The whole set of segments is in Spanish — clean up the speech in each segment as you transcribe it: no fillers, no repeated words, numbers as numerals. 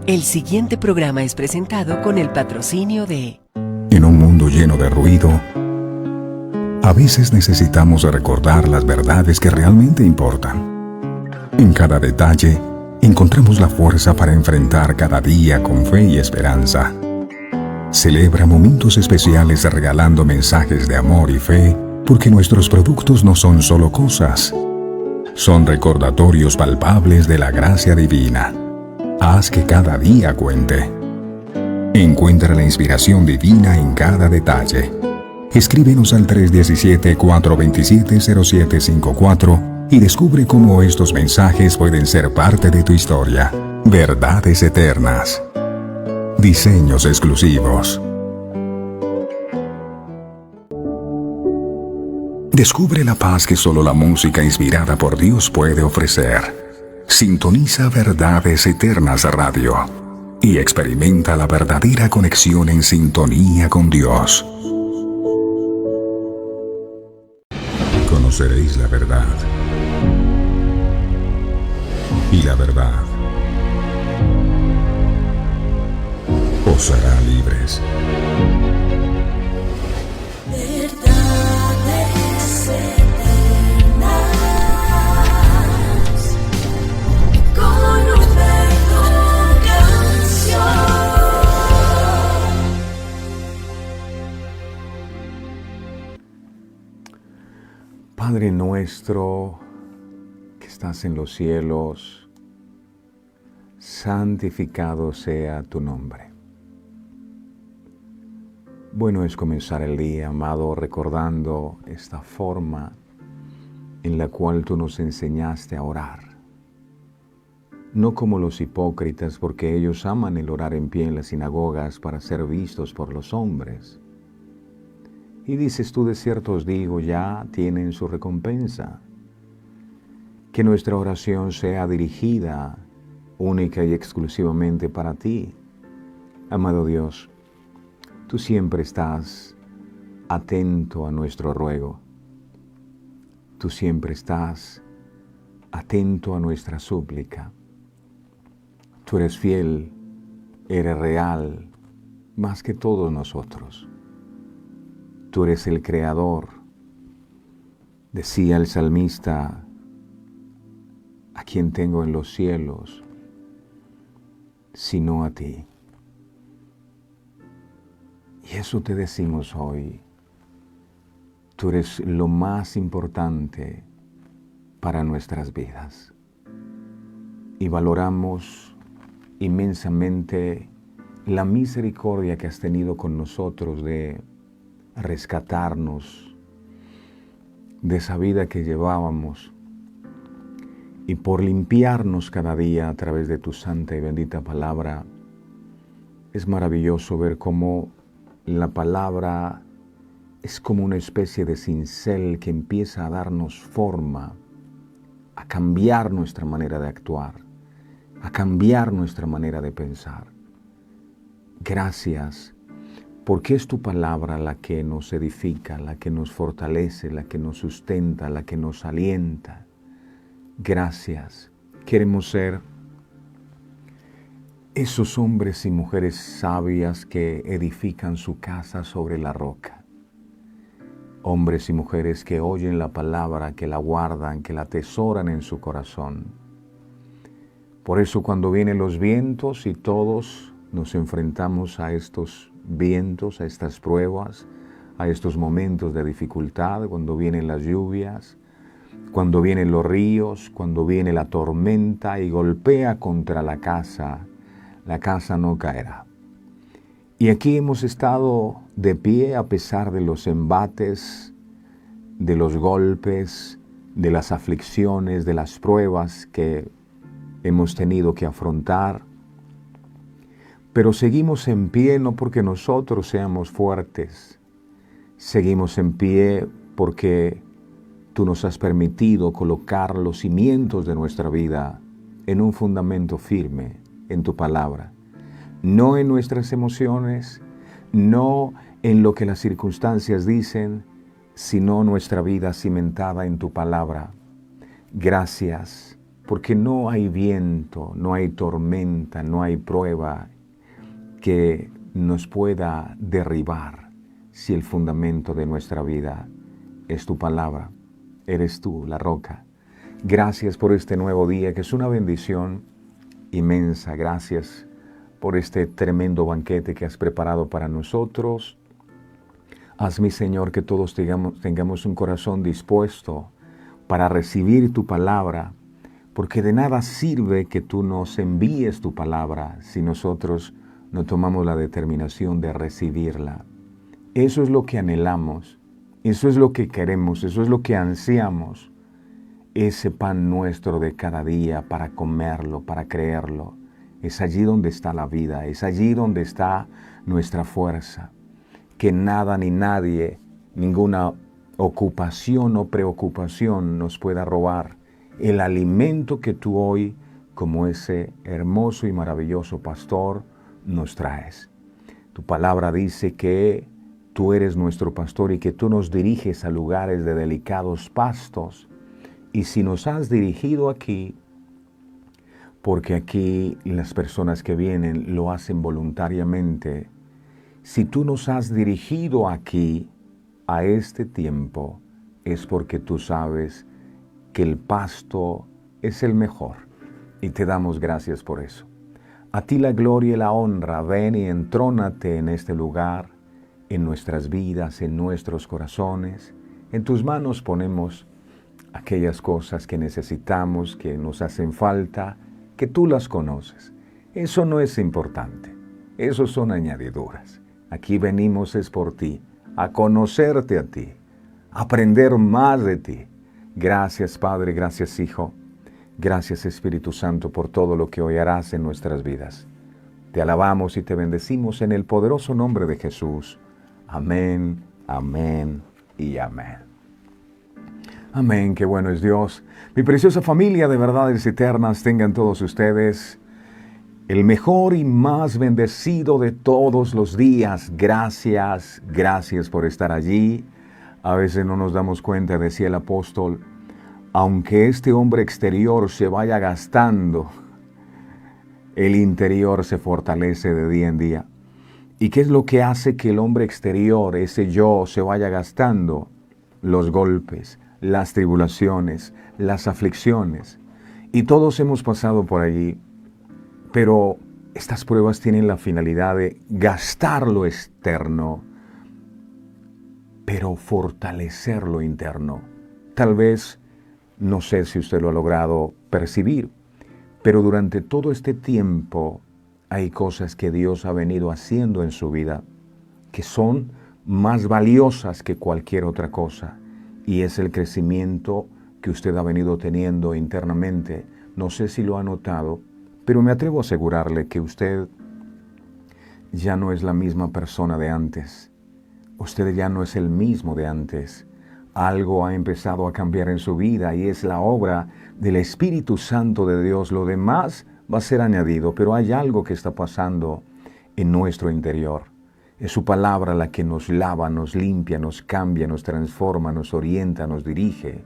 El siguiente programa es presentado con el patrocinio de... En un mundo lleno de ruido, a veces necesitamos recordar las verdades que realmente importan. En cada detalle, encontramos la fuerza para enfrentar cada día con fe y esperanza. Celebra momentos especiales regalando mensajes de amor y fe, porque nuestros productos no son solo cosas, son recordatorios palpables de la gracia divina. Haz que cada día cuente. Encuentra la inspiración divina en cada detalle. Escríbenos al 317-427-0754 y descubre cómo estos mensajes pueden ser parte de tu historia. Verdades eternas. Diseños exclusivos. Descubre la paz que solo la música inspirada por Dios puede ofrecer. Sintoniza Verdades Eternas Radio y experimenta la verdadera conexión en sintonía con Dios. Conoceréis la verdad, y la verdad os hará libres. Verdades eternas, con Humberto Canción. Padre nuestro que estás en los cielos, santificado sea tu nombre. Bueno es comenzar el día, amado, recordando esta forma en la cual tú nos enseñaste a orar. No como los hipócritas, porque ellos aman el orar en pie en las sinagogas para ser vistos por los hombres. Y dices tú, de cierto os digo, ya tienen su recompensa. Que nuestra oración sea dirigida única y exclusivamente para ti. Amado Dios, tú siempre estás atento a nuestro ruego. Tú siempre estás atento a nuestra súplica. Tú eres fiel, eres real, más que todos nosotros. Tú eres el Creador. Decía el salmista, ¿a quién tengo en los cielos sino a ti? Y eso te decimos hoy. Tú eres lo más importante para nuestras vidas. Y valoramos inmensamente la misericordia que has tenido con nosotros de rescatarnos de esa vida que llevábamos y por limpiarnos cada día a través de tu santa y bendita palabra. Es maravilloso ver cómo la palabra es como una especie de cincel que empieza a darnos forma, a cambiar nuestra manera de actuar, a cambiar nuestra manera de pensar. Gracias, porque es tu palabra la que nos edifica, la que nos fortalece, la que nos sustenta, la que nos alienta. Gracias. Queremos ser esos hombres y mujeres sabias que edifican su casa sobre la roca. Hombres y mujeres que oyen la palabra, que la guardan, que la atesoran en su corazón. Por eso cuando vienen los vientos y todos nos enfrentamos a estos vientos, a estas pruebas, a estos momentos de dificultad, cuando vienen las lluvias, cuando vienen los ríos, cuando viene la tormenta y golpea contra la casa no caerá. Y aquí hemos estado de pie a pesar de los embates, de los golpes, de las aflicciones, de las pruebas que hemos tenido que afrontar. Pero seguimos en pie no porque nosotros seamos fuertes, seguimos en pie porque tú nos has permitido colocar los cimientos de nuestra vida en un fundamento firme, en tu palabra. No en nuestras emociones, no en lo que las circunstancias dicen, sino nuestra vida cimentada en tu palabra. Gracias porque no hay viento, no hay tormenta, no hay prueba que nos pueda derribar si el fundamento de nuestra vida es tu palabra. Eres tú, la roca. Gracias por este nuevo día, que es una bendición inmensa. Gracias por este tremendo banquete que has preparado para nosotros. Hazme, Señor, que todos tengamos un corazón dispuesto para recibir tu palabra, porque de nada sirve que tú nos envíes tu palabra si nosotros no tomamos la determinación de recibirla. Eso es lo que anhelamos, eso es lo que queremos, eso es lo que ansiamos. Ese pan nuestro de cada día para comerlo, para creerlo. Es allí donde está la vida, es allí donde está nuestra fuerza. Que nada ni nadie, ninguna ocupación o preocupación nos pueda robar el alimento que tú hoy, como ese hermoso y maravilloso pastor, nos traes. Tu palabra dice que tú eres nuestro pastor y que tú nos diriges a lugares de delicados pastos. Y si nos has dirigido aquí, porque aquí las personas que vienen lo hacen voluntariamente, si tú nos has dirigido aquí, a este tiempo, es porque tú sabes que el pasto es el mejor. Y te damos gracias por eso. A ti la gloria y la honra. Ven y entrónate en este lugar, en nuestras vidas, en nuestros corazones. En tus manos ponemos aquellas cosas que necesitamos, que nos hacen falta, que tú las conoces. Eso no es importante. Eso son añadiduras. Aquí venimos es por ti, a conocerte a ti, a aprender más de ti. Gracias, Padre, gracias, Hijo. Gracias, Espíritu Santo, por todo lo que hoy harás en nuestras vidas. Te alabamos y te bendecimos en el poderoso nombre de Jesús. Amén, amén y amén. Amén, qué bueno es Dios. Mi preciosa familia de verdades eternas, tengan todos ustedes el mejor y más bendecido de todos los días. Gracias, gracias por estar allí. A veces no nos damos cuenta, decía el apóstol, aunque este hombre exterior se vaya gastando, el interior se fortalece de día en día. ¿Y qué es lo que hace que el hombre exterior, ese yo, se vaya gastando? Los golpes, las tribulaciones, las aflicciones. Y todos hemos pasado por allí, pero estas pruebas tienen la finalidad de gastar lo externo, pero fortalecer lo interno. Tal vez, no sé si usted lo ha logrado percibir, pero durante todo este tiempo hay cosas que Dios ha venido haciendo en su vida que son más valiosas que cualquier otra cosa, y es el crecimiento que usted ha venido teniendo internamente. No sé si lo ha notado, pero me atrevo a asegurarle que usted ya no es la misma persona de antes. Usted ya no es el mismo de antes. Algo ha empezado a cambiar en su vida y es la obra del Espíritu Santo de Dios. Lo demás va a ser añadido, pero hay algo que está pasando en nuestro interior. Es su palabra la que nos lava, nos limpia, nos cambia, nos transforma, nos orienta, nos dirige.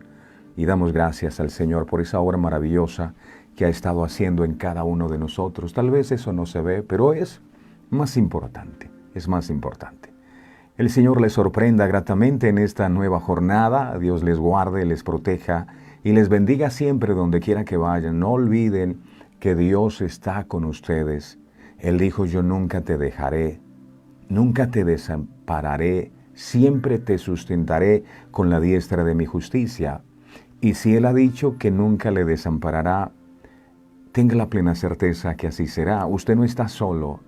Y damos gracias al Señor por esa obra maravillosa que ha estado haciendo en cada uno de nosotros. Tal vez eso no se ve, pero es más importante, es más importante. El Señor les sorprenda gratamente en esta nueva jornada. Dios les guarde, les proteja y les bendiga siempre donde quiera que vayan. No olviden que Dios está con ustedes. Él dijo, yo nunca te dejaré, nunca te desampararé, siempre te sustentaré con la diestra de mi justicia. Y si Él ha dicho que nunca le desamparará, tenga la plena certeza que así será. Usted no está solo,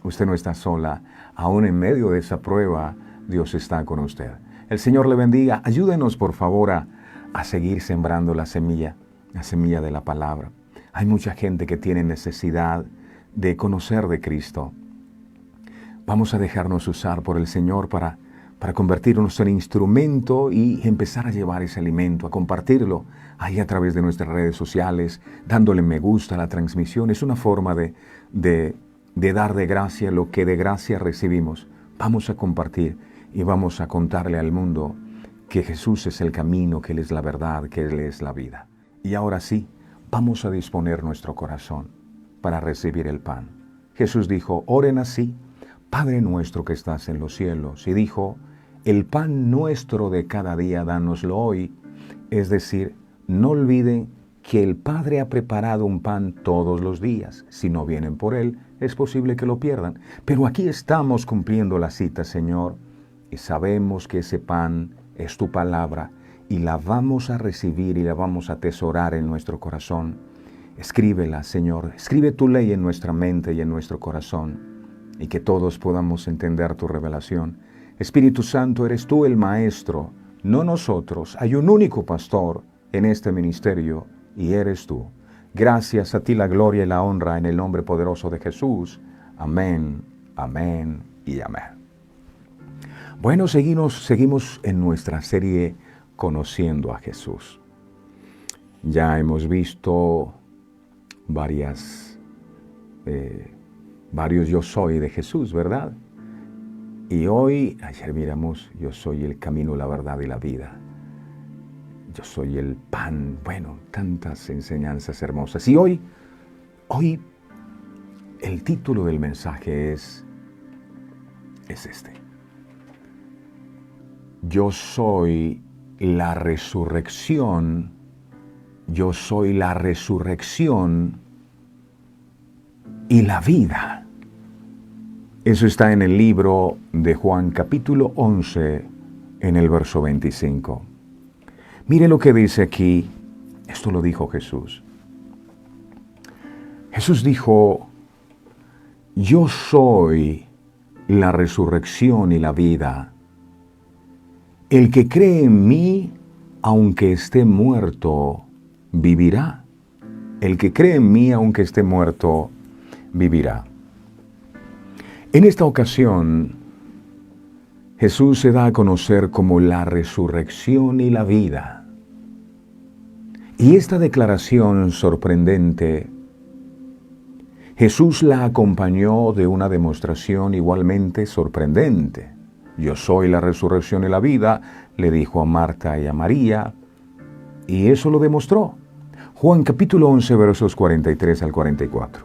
usted no está sola. Aún en medio de esa prueba, Dios está con usted. El Señor le bendiga. Ayúdenos, por favor, a seguir sembrando la semilla de la palabra. Hay mucha gente que tiene necesidad de conocer de Cristo. Vamos a dejarnos usar por el Señor para convertirnos en instrumento y empezar a llevar ese alimento, a compartirlo ahí a través de nuestras redes sociales, dándole me gusta a la transmisión. Es una forma de dar de gracia lo que de gracia recibimos. Vamos a compartir y vamos a contarle al mundo que Jesús es el camino, que Él es la verdad, que Él es la vida. Y ahora sí, vamos a disponer nuestro corazón para recibir el pan. Jesús dijo, oren así, Padre nuestro que estás en los cielos. Y dijo, el pan nuestro de cada día, dánoslo hoy. Es decir, no olviden que el Padre ha preparado un pan todos los días. Si no vienen por él, es posible que lo pierdan. Pero aquí estamos cumpliendo la cita, Señor, y sabemos que ese pan es tu palabra, y la vamos a recibir y la vamos a atesorar en nuestro corazón. Escríbela, Señor, escribe tu ley en nuestra mente y en nuestro corazón, y que todos podamos entender tu revelación. Espíritu Santo, eres tú el Maestro, no nosotros. Hay un único pastor en este ministerio, y eres tú. Gracias a ti la gloria y la honra en el nombre poderoso de Jesús. Amén, amén y amén. Bueno, seguimos en nuestra serie Conociendo a Jesús. Ya hemos visto varios yo soy de Jesús, ¿verdad? Y ayer miramos, yo soy el camino, la verdad y la vida. Yo soy el pan, bueno, tantas enseñanzas hermosas. Y hoy el título del mensaje es este. Yo soy la resurrección, yo soy la resurrección y la vida. Eso está en el libro de Juan capítulo 11, en el verso 25. Mire lo que dice aquí, esto lo dijo Jesús. Jesús dijo, yo soy la resurrección y la vida. El que cree en mí, aunque esté muerto, vivirá. El que cree en mí, aunque esté muerto, vivirá. En esta ocasión, Jesús se da a conocer como la resurrección y la vida. Y esta declaración sorprendente, Jesús la acompañó de una demostración igualmente sorprendente. Yo soy la resurrección y la vida, le dijo a Marta y a María, y eso lo demostró. Juan capítulo 11, versos 43 al 44.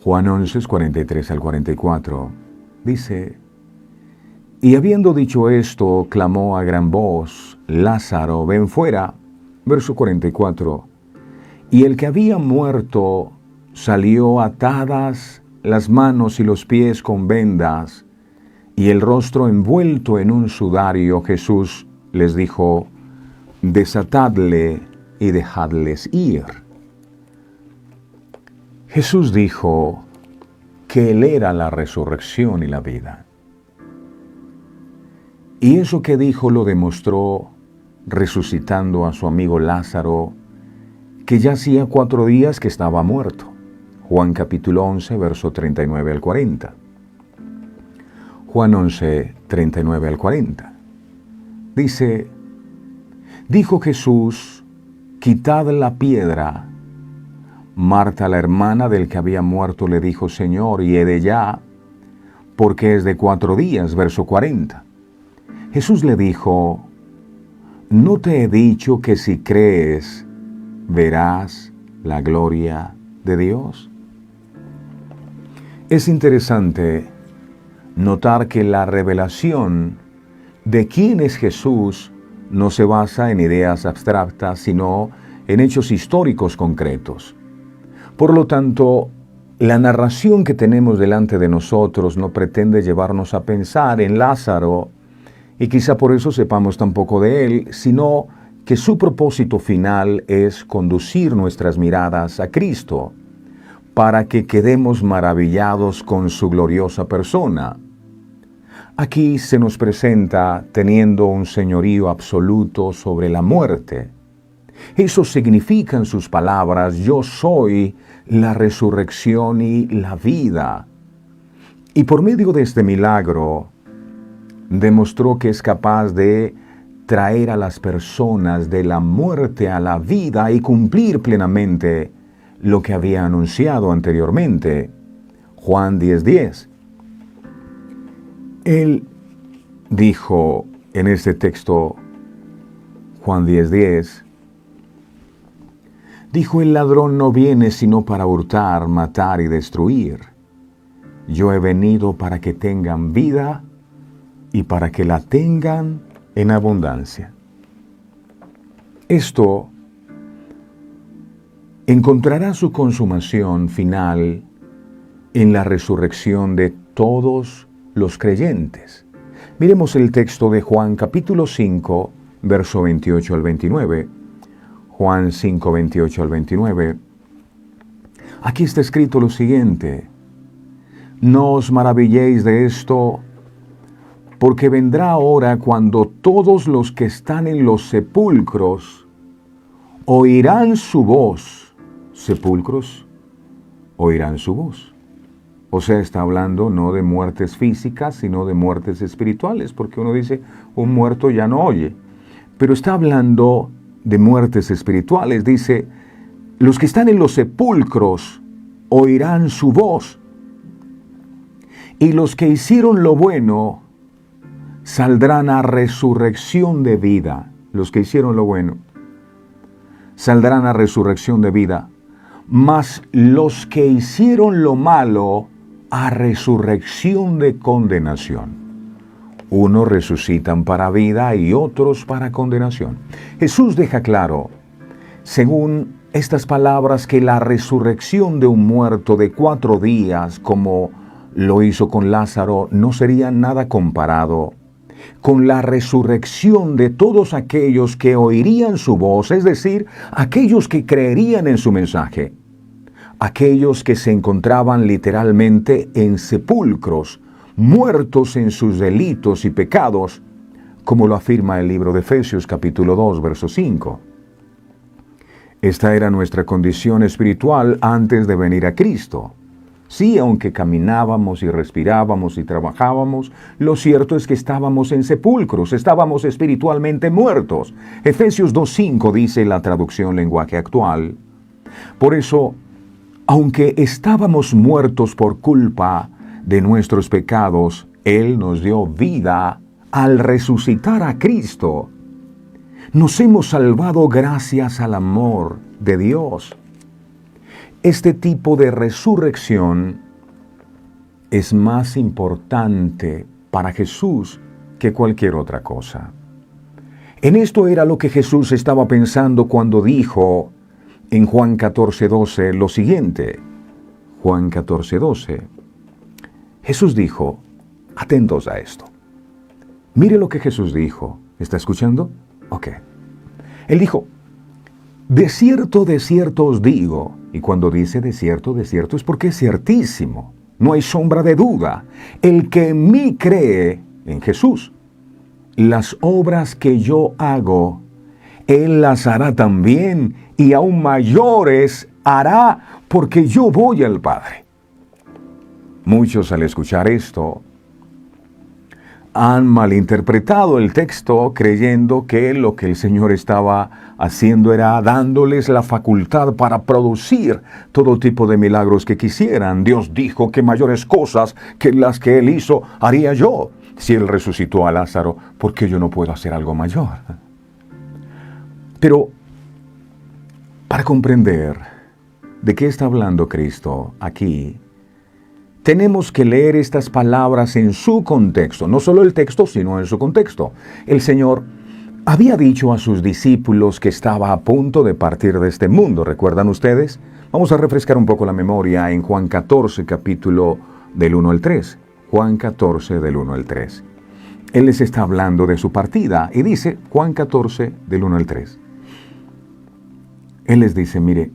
Juan 11, 43 al 44, dice, y habiendo dicho esto, clamó a gran voz, Lázaro, ven fuera. Verso 44, y el que había muerto salió atadas las manos y los pies con vendas, y el rostro envuelto en un sudario. Jesús les dijo, desatadle y dejadles ir. Jesús dijo que Él era la resurrección y la vida. Y eso que dijo lo demostró resucitando a su amigo Lázaro, que ya hacía 4 días que estaba muerto. Juan capítulo 11, verso 39 al 40. Juan 11, 39 al 40. Dice, dijo Jesús, quitad la piedra. Marta, la hermana del que había muerto, le dijo, Señor, hiede ya, porque es de 4 días. Verso 40. Jesús le dijo, ¿no te he dicho que si crees, verás la gloria de Dios? Es interesante notar que la revelación de quién es Jesús no se basa en ideas abstractas, sino en hechos históricos concretos. Por lo tanto, la narración que tenemos delante de nosotros no pretende llevarnos a pensar en Lázaro, y quizá por eso sepamos tan poco de él, sino que su propósito final es conducir nuestras miradas a Cristo, para que quedemos maravillados con su gloriosa persona. Aquí se nos presenta teniendo un señorío absoluto sobre la muerte. Eso significa en sus palabras, yo soy la resurrección y la vida. Y por medio de este milagro, demostró que es capaz de traer a las personas de la muerte a la vida y cumplir plenamente lo que había anunciado anteriormente. Juan 10:10. Él dijo en este texto, Juan 10:10, Dijo: el ladrón no viene sino para hurtar, matar y destruir. Yo he venido para que tengan vida y para que la tengan en abundancia. Esto encontrará su consumación final en la resurrección de todos los creyentes. Miremos el texto de Juan capítulo 5, verso 28 al 29. Juan 5, 28 al 29. Aquí está escrito lo siguiente: no os maravilléis de esto, porque vendrá hora cuando todos los que están en los sepulcros oirán su voz. Sepulcros oirán su voz. O sea, está hablando no de muertes físicas, sino de muertes espirituales, porque uno dice, un muerto ya no oye. Pero está hablando de muertes espirituales. Dice, los que están en los sepulcros oirán su voz. Y los que hicieron lo bueno saldrán a resurrección de vida. Los que hicieron lo bueno saldrán a resurrección de vida. Mas los que hicieron lo malo a resurrección de condenación. Unos resucitan para vida y otros para condenación. Jesús deja claro, según estas palabras, que la resurrección de un muerto de 4 días, como lo hizo con Lázaro, no sería nada comparado con la resurrección de todos aquellos que oirían su voz, es decir, aquellos que creerían en su mensaje, aquellos que se encontraban literalmente en sepulcros, muertos en sus delitos y pecados, como lo afirma el libro de Efesios capítulo 2, verso 5. Esta era nuestra condición espiritual antes de venir a Cristo. Sí, aunque caminábamos y respirábamos y trabajábamos, lo cierto es que estábamos en sepulcros, estábamos espiritualmente muertos. Efesios 2:5 dice la traducción lenguaje actual. Por eso, aunque estábamos muertos por culpa de nuestros pecados, Él nos dio vida al resucitar a Cristo. Nos hemos salvado gracias al amor de Dios. Este tipo de resurrección es más importante para Jesús que cualquier otra cosa. En esto era lo que Jesús estaba pensando cuando dijo en Juan 14:12 lo siguiente. Juan 14:12. Jesús dijo, atentos a esto. Mire lo que Jesús dijo. ¿Está escuchando? Ok. Él dijo, de cierto os digo. Y cuando dice de cierto es porque es ciertísimo. No hay sombra de duda. El que en mí cree, en Jesús, las obras que yo hago, Él las hará también, y aún mayores hará, porque yo voy al Padre. Muchos al escuchar esto han malinterpretado el texto creyendo que lo que el Señor estaba haciendo era dándoles la facultad para producir todo tipo de milagros que quisieran. Dios dijo que mayores cosas que las que Él hizo haría yo. Si Él resucitó a Lázaro, ¿por qué yo no puedo hacer algo mayor? Pero para comprender de qué está hablando Cristo aquí, tenemos que leer estas palabras en su contexto, no solo el texto, sino en su contexto. El Señor había dicho a sus discípulos que estaba a punto de partir de este mundo, ¿recuerdan ustedes? Vamos a refrescar un poco la memoria en Juan 14, capítulo del 1 al 3. Juan 14, del 1 al 3. Él les está hablando de su partida y dice, Juan 14, del 1 al 3. Él les dice, mire,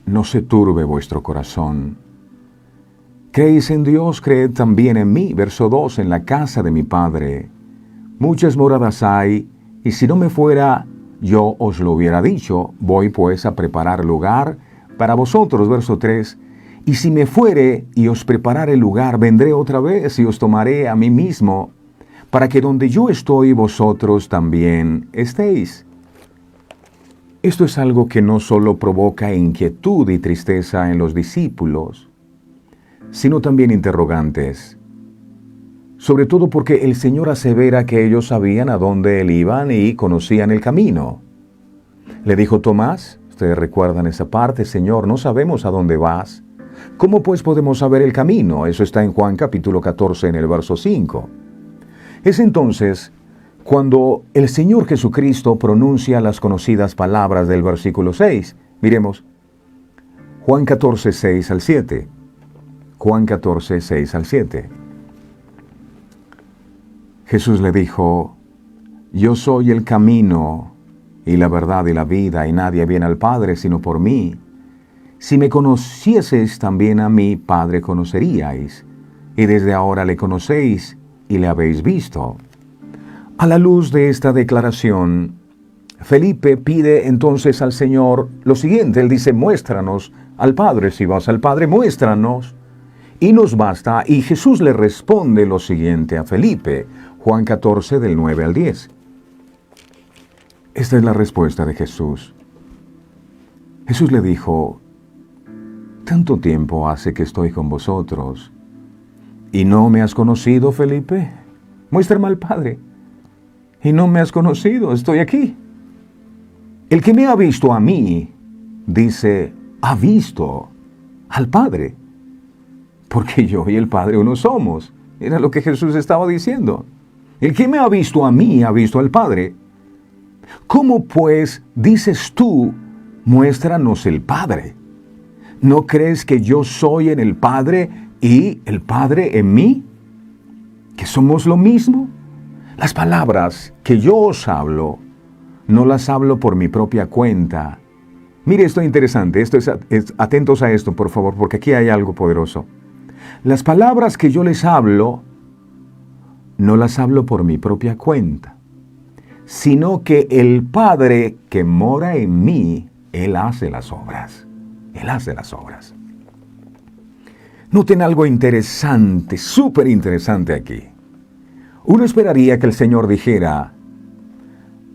no se turbe vuestro corazón. Creéis en Dios, creed también en mí. Verso 2, en la casa de mi Padre muchas moradas hay, y si no me fuera, yo os lo hubiera dicho. Voy pues a preparar lugar para vosotros. Verso 3, y si me fuere y os preparare lugar, vendré otra vez y os tomaré a mí mismo, para que donde yo estoy, vosotros también estéis. Esto es algo que no solo provoca inquietud y tristeza en los discípulos, sino también interrogantes, sobre todo porque el Señor asevera que ellos sabían a dónde Él iba y conocían el camino. Le dijo Tomás, Ustedes recuerdan esa parte: Señor, no sabemos a dónde vas. ¿Cómo pues podemos saber el camino? Eso está en Juan capítulo 14 en el verso 5. Es entonces cuando el Señor Jesucristo pronuncia las conocidas palabras del versículo 6. Miremos, Juan 14, 6 al 7. Juan 14, 6 al 7. Jesús le dijo: yo soy el camino y la verdad y la vida, y nadie viene al Padre sino por mí. Si me conocieseis, también a mi Padre conoceríais, y desde ahora le conocéis y le habéis visto. A la luz de esta declaración, Felipe pide entonces al Señor lo siguiente. Él dice: muéstranos al Padre. Si vas al Padre, muéstranos, y nos basta. Y Jesús le responde lo siguiente a Felipe, Juan 14, del 9 al 10. Esta es la respuesta de Jesús. Jesús le dijo: ¿tanto tiempo hace que estoy con vosotros y no me has conocido, Felipe? Muéstrame al Padre. Y no me has conocido, estoy aquí. El que me ha visto a mí, dice, ha visto al Padre. Porque yo y el Padre uno somos. Era lo que Jesús estaba diciendo. El que me ha visto a mí, ha visto al Padre. ¿Cómo pues dices tú, muéstranos el Padre? ¿No crees que yo soy en el Padre y el Padre en mí? ¿Que somos lo mismo? Las palabras que yo os hablo, no las hablo por mi propia cuenta. Mire, esto es interesante, atentos a esto, por favor, porque aquí hay algo poderoso. Las palabras que yo les hablo, no las hablo por mi propia cuenta, sino que el Padre que mora en mí, Él hace las obras. Él hace las obras. Noten algo interesante, súper interesante aquí. Uno esperaría que el Señor dijera: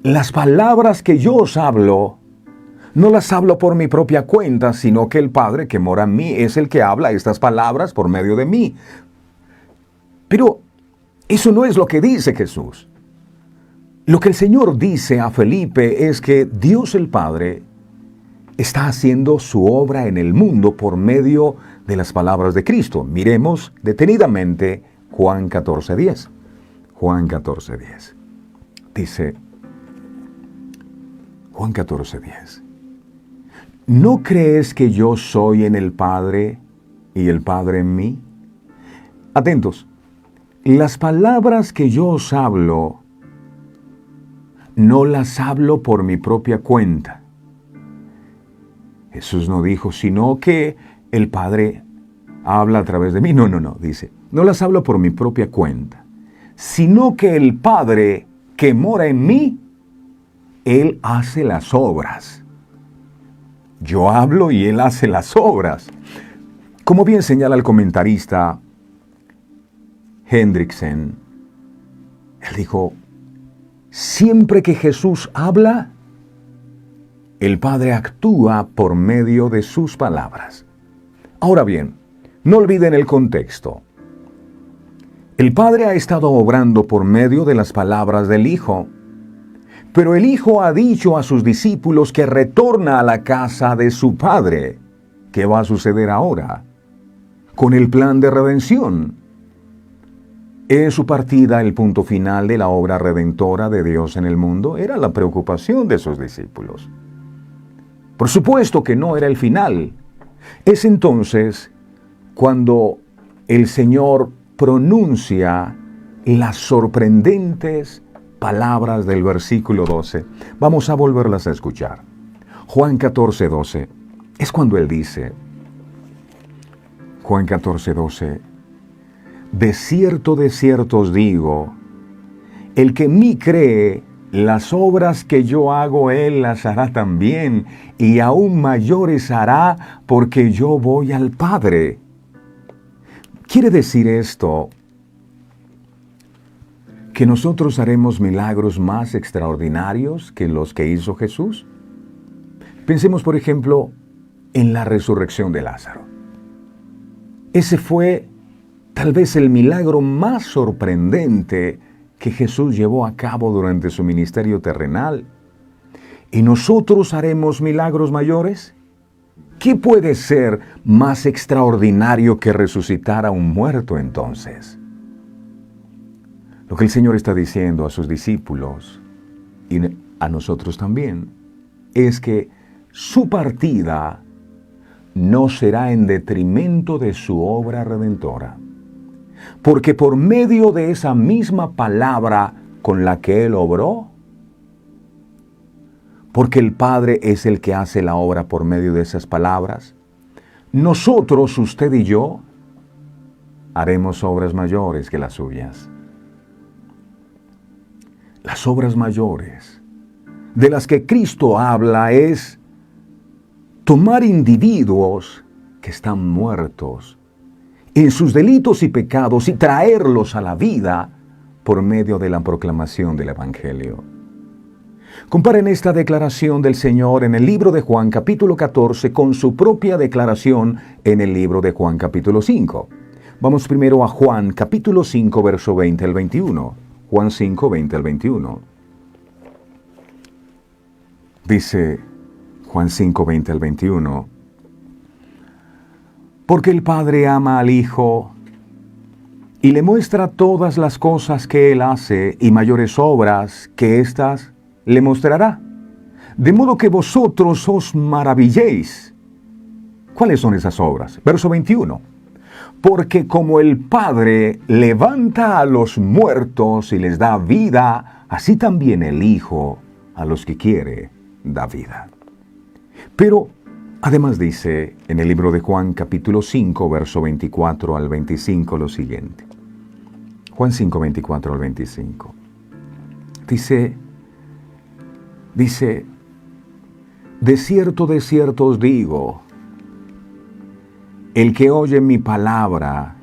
las palabras que yo os hablo, no las hablo por mi propia cuenta, sino que el Padre que mora en mí es el que habla estas palabras por medio de mí. Pero eso no es lo que dice Jesús. Lo que el Señor dice a Felipe es que Dios el Padre está haciendo su obra en el mundo por medio de las palabras de Cristo. Miremos detenidamente Juan 14:10. Juan 14:10. Dice, Juan 14:10. ¿No crees que yo soy en el Padre y el Padre en mí? Atentos. Las palabras que yo os hablo, no las hablo por mi propia cuenta. Jesús no dijo, sino que el Padre habla a través de mí. No, dice, no las hablo por mi propia cuenta, sino que el Padre que mora en mí, Él hace las obras. Yo hablo y Él hace las obras. Como bien señala el comentarista Hendriksen, él dijo, siempre que Jesús habla, el Padre actúa por medio de sus palabras. Ahora bien, no olviden el contexto. El Padre ha estado obrando por medio de las palabras del Hijo, pero el Hijo ha dicho a sus discípulos que retorna a la casa de su Padre. ¿Qué va a suceder ahora? Con el plan de redención. ¿Es su partida el punto final de la obra redentora de Dios en el mundo? Era la preocupación de sus discípulos. Por supuesto que no era el final. Es entonces cuando el Señor pronuncia las sorprendentes palabras del versículo 12. Vamos a volverlas a escuchar. Juan 14:12 es cuando Él dice, Juan 14:12, de cierto os digo, el que en mí cree, las obras que yo hago, Él las hará también, y aún mayores hará, porque yo voy al Padre. ¿Quiere decir esto que nosotros haremos milagros más extraordinarios que los que hizo Jesús? Pensemos, por ejemplo, en la resurrección de Lázaro. Ese fue tal vez el milagro más sorprendente que Jesús llevó a cabo durante su ministerio terrenal. ¿Y nosotros haremos milagros mayores? ¿Qué puede ser más extraordinario que resucitar a un muerto entonces? Lo que el Señor está diciendo a sus discípulos y a nosotros también es que su partida no será en detrimento de su obra redentora. Porque por medio de esa misma palabra con la que Él obró, porque el Padre es el que hace la obra por medio de esas palabras, nosotros, usted y yo, haremos obras mayores que las suyas. Las obras mayores de las que Cristo habla es tomar individuos que están muertos en sus delitos y pecados y traerlos a la vida por medio de la proclamación del Evangelio. Comparen esta declaración del Señor en el libro de Juan capítulo 14 con su propia declaración en el libro de Juan capítulo 5. Vamos primero a Juan capítulo 5 verso 20 al 21. Juan 5, 20 al 21. Dice Juan 5, 20 al 21. Porque el Padre ama al Hijo y le muestra todas las cosas que Él hace y mayores obras que éstas le mostrará. De modo que vosotros os maravilléis. ¿Cuáles son esas obras? Verso 21. Porque como el Padre levanta a los muertos y les da vida, así también el Hijo a los que quiere da vida. Pero además dice en el libro de Juan capítulo 5, verso 24 al 25 lo siguiente. Juan 5, 24 al 25. Dice, de cierto os digo, el que oye mi palabra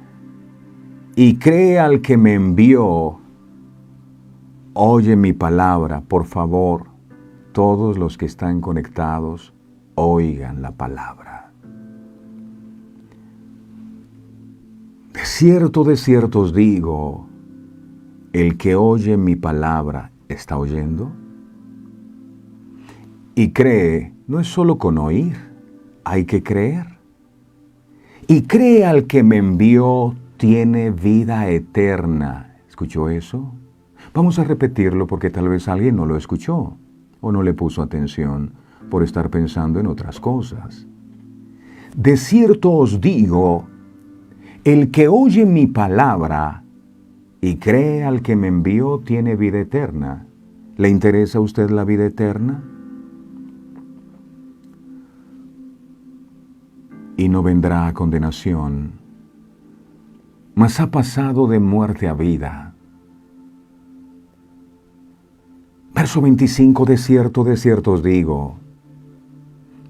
y cree al que me envió, oye mi palabra. Por favor, todos los que están conectados, oigan la palabra. De cierto os digo, el que oye mi palabra, ¿está oyendo? Y cree, no es solo con oír, hay que creer. Y cree al que me envió, tiene vida eterna. ¿Escuchó eso? Vamos a repetirlo porque tal vez alguien no lo escuchó o no le puso atención por estar pensando en otras cosas. De cierto os digo, el que oye mi palabra y cree al que me envió, tiene vida eterna. ¿Le interesa a usted la vida eterna? Y no vendrá a condenación, mas ha pasado de muerte a vida. Verso 25, de cierto os digo,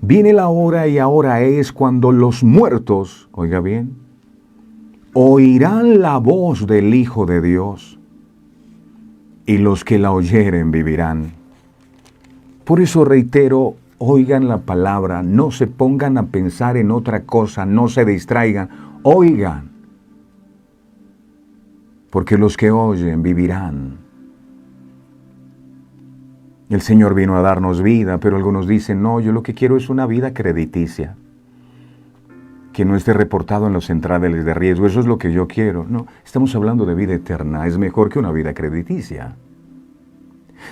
viene la hora y ahora es cuando los muertos, oiga bien, oirán la voz del Hijo de Dios, y los que la oyeren vivirán. Por eso reitero, oigan la palabra, no se pongan a pensar en otra cosa, no se distraigan, oigan. Porque los que oyen vivirán. El Señor vino a darnos vida, pero algunos dicen, no, yo lo que quiero es una vida crediticia, que no esté reportado en los centrales de riesgo, eso es lo que yo quiero. No, estamos hablando de vida eterna, es mejor que una vida crediticia.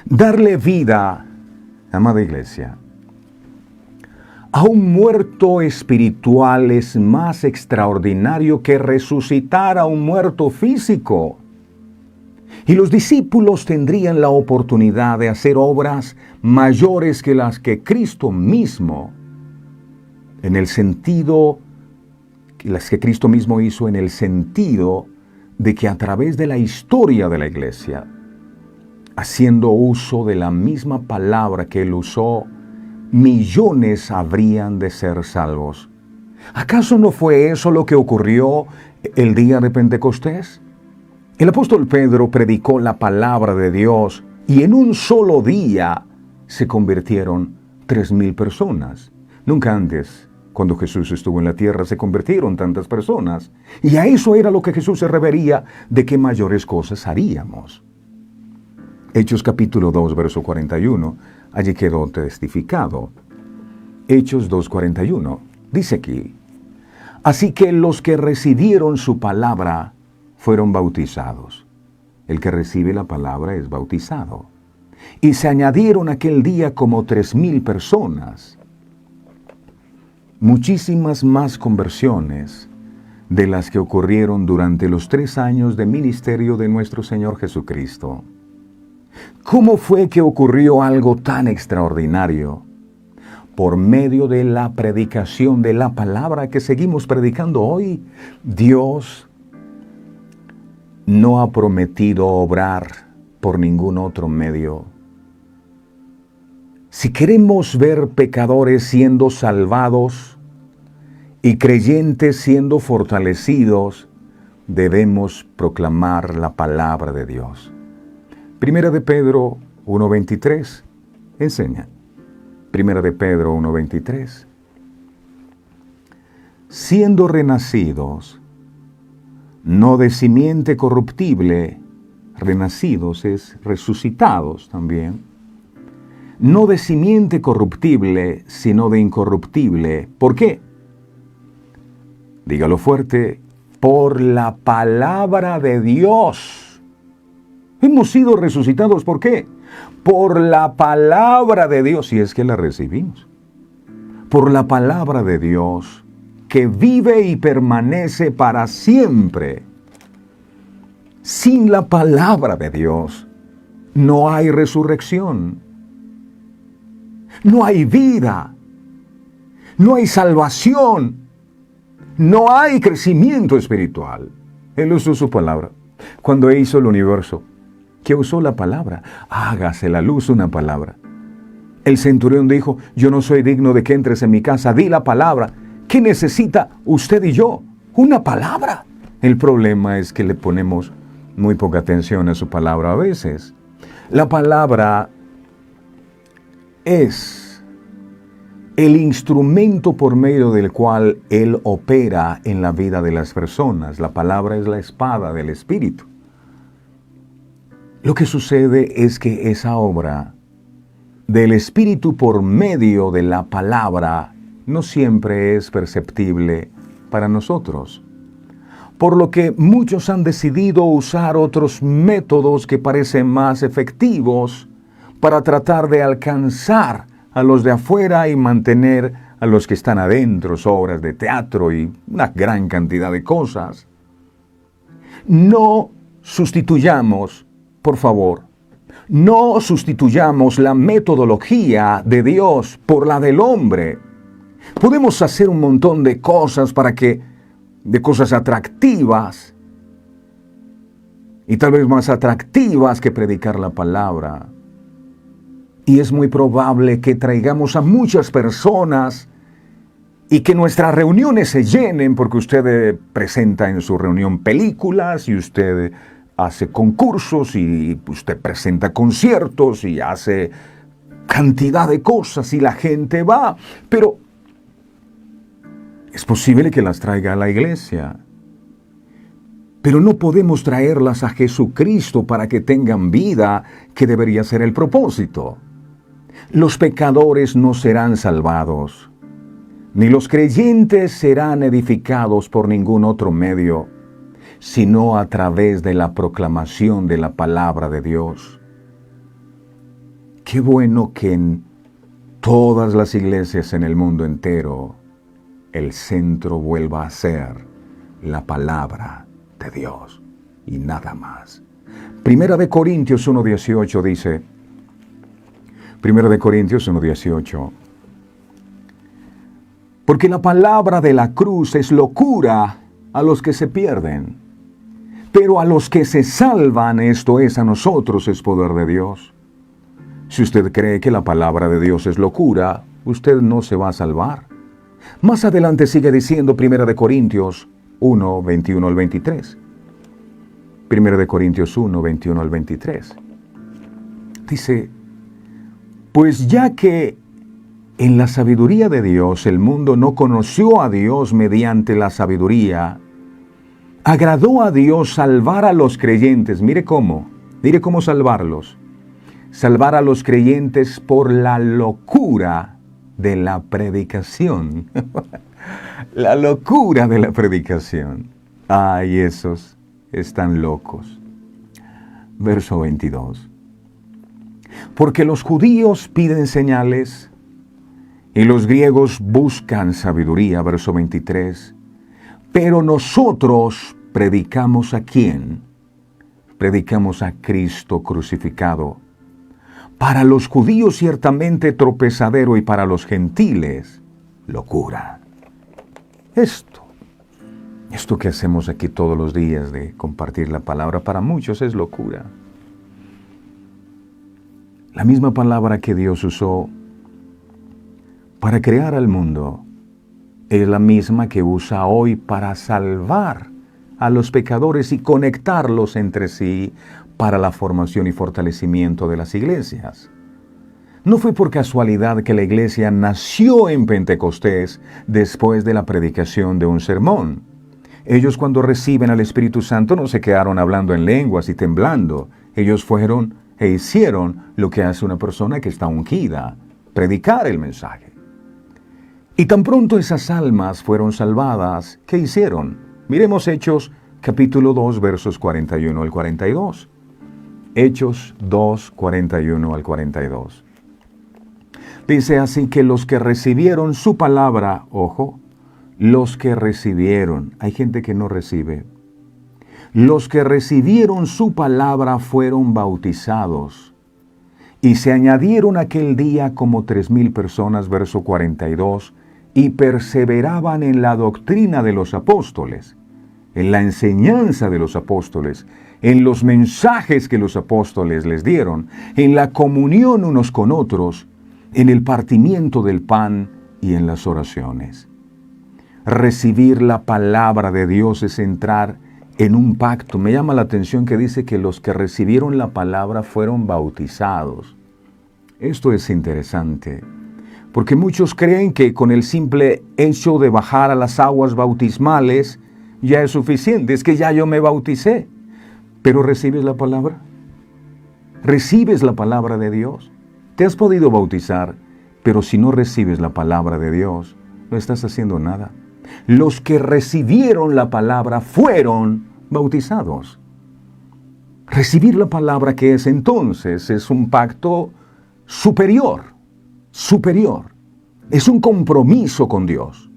Darle vida, amada iglesia, a un muerto espiritual es más extraordinario que resucitar a un muerto físico. Y los discípulos tendrían la oportunidad de hacer obras mayores que las que Cristo mismo, en el sentido, las que Cristo mismo hizo en el sentido de que a través de la historia de la iglesia, haciendo uso de la misma palabra que Él usó, millones habrían de ser salvos. ¿Acaso no fue eso lo que ocurrió el día de Pentecostés? El apóstol Pedro predicó la palabra de Dios y en un solo día se convirtieron 3,000 personas. Nunca antes, cuando Jesús estuvo en la tierra, se convirtieron tantas personas. Y a eso era lo que Jesús se refería de qué mayores cosas haríamos. Hechos capítulo 2, verso 41. Allí quedó testificado. Hechos 2:41. Dice aquí: así que los que recibieron su palabra fueron bautizados. El que recibe la palabra es bautizado. Y se añadieron aquel día como 3,000 personas. Muchísimas más conversiones de las que ocurrieron durante los 3 años de ministerio de nuestro Señor Jesucristo. ¿Cómo fue que ocurrió algo tan extraordinario? Por medio de la predicación de la palabra que seguimos predicando hoy. Dios no ha prometido obrar por ningún otro medio. Si queremos ver pecadores siendo salvados y creyentes siendo fortalecidos, debemos proclamar la palabra de Dios. Primera de Pedro 1:23 enseña. Primera de Pedro 1:23. Siendo renacidos, no de simiente corruptible, renacidos es resucitados también, no de simiente corruptible, sino de incorruptible. ¿Por qué? Dígalo fuerte: por la palabra de Dios. Hemos sido resucitados, ¿por qué? Por la palabra de Dios, si es que la recibimos. Por la palabra de Dios, que vive y permanece para siempre. Sin la palabra de Dios, no hay resurrección. No hay vida. No hay salvación. No hay crecimiento espiritual. Él usó su palabra. Cuando hizo el universo, ¿qué usó? La palabra. Hágase la luz, una palabra. El centurión dijo: yo no soy digno de que entres en mi casa. Di la palabra. ¿Qué necesita usted y yo? Una palabra. El problema es que le ponemos muy poca atención a su palabra a veces. La palabra es el instrumento por medio del cual Él opera en la vida de las personas. La palabra es la espada del Espíritu. Lo que sucede es que esa obra del Espíritu por medio de la palabra no siempre es perceptible para nosotros. Por lo que muchos han decidido usar otros métodos que parecen más efectivos para tratar de alcanzar a los de afuera y mantener a los que están adentro, obras de teatro y una gran cantidad de cosas. No sustituyamos, por favor, no sustituyamos la metodología de Dios por la del hombre. Podemos hacer un montón de cosas de cosas atractivas, y tal vez más atractivas que predicar la palabra. Y es muy probable que traigamos a muchas personas y que nuestras reuniones se llenen, porque usted presenta en su reunión películas y usted hace concursos y usted presenta conciertos y hace cantidad de cosas y la gente va. Pero es posible que las traiga a la iglesia, pero no podemos traerlas a Jesucristo para que tengan vida, que debería ser el propósito. Los pecadores no serán salvados, ni los creyentes serán edificados por ningún otro medio, sino a través de la proclamación de la palabra de Dios. Qué bueno que en todas las iglesias en el mundo entero el centro vuelva a ser la palabra de Dios y nada más. Primera de Corintios 1:18 dice, Primera de Corintios 1:18, porque la palabra de la cruz es locura a los que se pierden, pero a los que se salvan, esto es, a nosotros, es poder de Dios. Si usted cree que la palabra de Dios es locura, usted no se va a salvar. Más adelante sigue diciendo Primera de Corintios 1, 21 al 23. Primera de Corintios 1, 21 al 23. Dice, pues ya que en la sabiduría de Dios el mundo no conoció a Dios mediante la sabiduría, agradó a Dios salvar a los creyentes. Mire cómo salvarlos. salvar a los creyentes por la locura de la predicación. La locura de la predicación. Ay, esos están locos. Verso 22. Porque los judíos piden señales y los griegos buscan sabiduría. Verso 23. Pero nosotros predicamos ¿a quién? Predicamos a Cristo crucificado. Para los judíos ciertamente tropezadero y para los gentiles locura. Esto que hacemos aquí todos los días de compartir la palabra, para muchos es locura. La misma palabra que Dios usó para crear al mundo es la misma que usa hoy para salvar a los pecadores y conectarlos entre sí para la formación y fortalecimiento de las iglesias. No fue por casualidad que la iglesia nació en Pentecostés después de la predicación de un sermón. Ellos, cuando reciben al Espíritu Santo, no se quedaron hablando en lenguas y temblando. Ellos fueron e hicieron lo que hace una persona que está ungida, predicar el mensaje. Y tan pronto esas almas fueron salvadas, ¿qué hicieron? Miremos Hechos capítulo 2, versos 41 al 42. Hechos 2, 41 al 42. Dice así que los que recibieron su palabra, ojo, los que recibieron, hay gente que no recibe, los que recibieron su palabra fueron bautizados y se añadieron aquel día como 3,000 personas, verso 42, y perseveraban en la doctrina de los apóstoles, en la enseñanza de los apóstoles, en los mensajes que los apóstoles les dieron, en la comunión unos con otros, en el partimiento del pan y en las oraciones. Recibir la palabra de Dios es entrar en un pacto. Me llama la atención que dice que los que recibieron la palabra fueron bautizados. Esto es interesante, porque muchos creen que con el simple hecho de bajar a las aguas bautismales ya es suficiente. Es que ya yo me bauticé. ¿Pero recibes la palabra? ¿Recibes la palabra de Dios? Te has podido bautizar, pero si no recibes la palabra de Dios, no estás haciendo nada. Los que recibieron la palabra fueron bautizados. Recibir la palabra, que es entonces, es un pacto superior. Es un compromiso con Dios.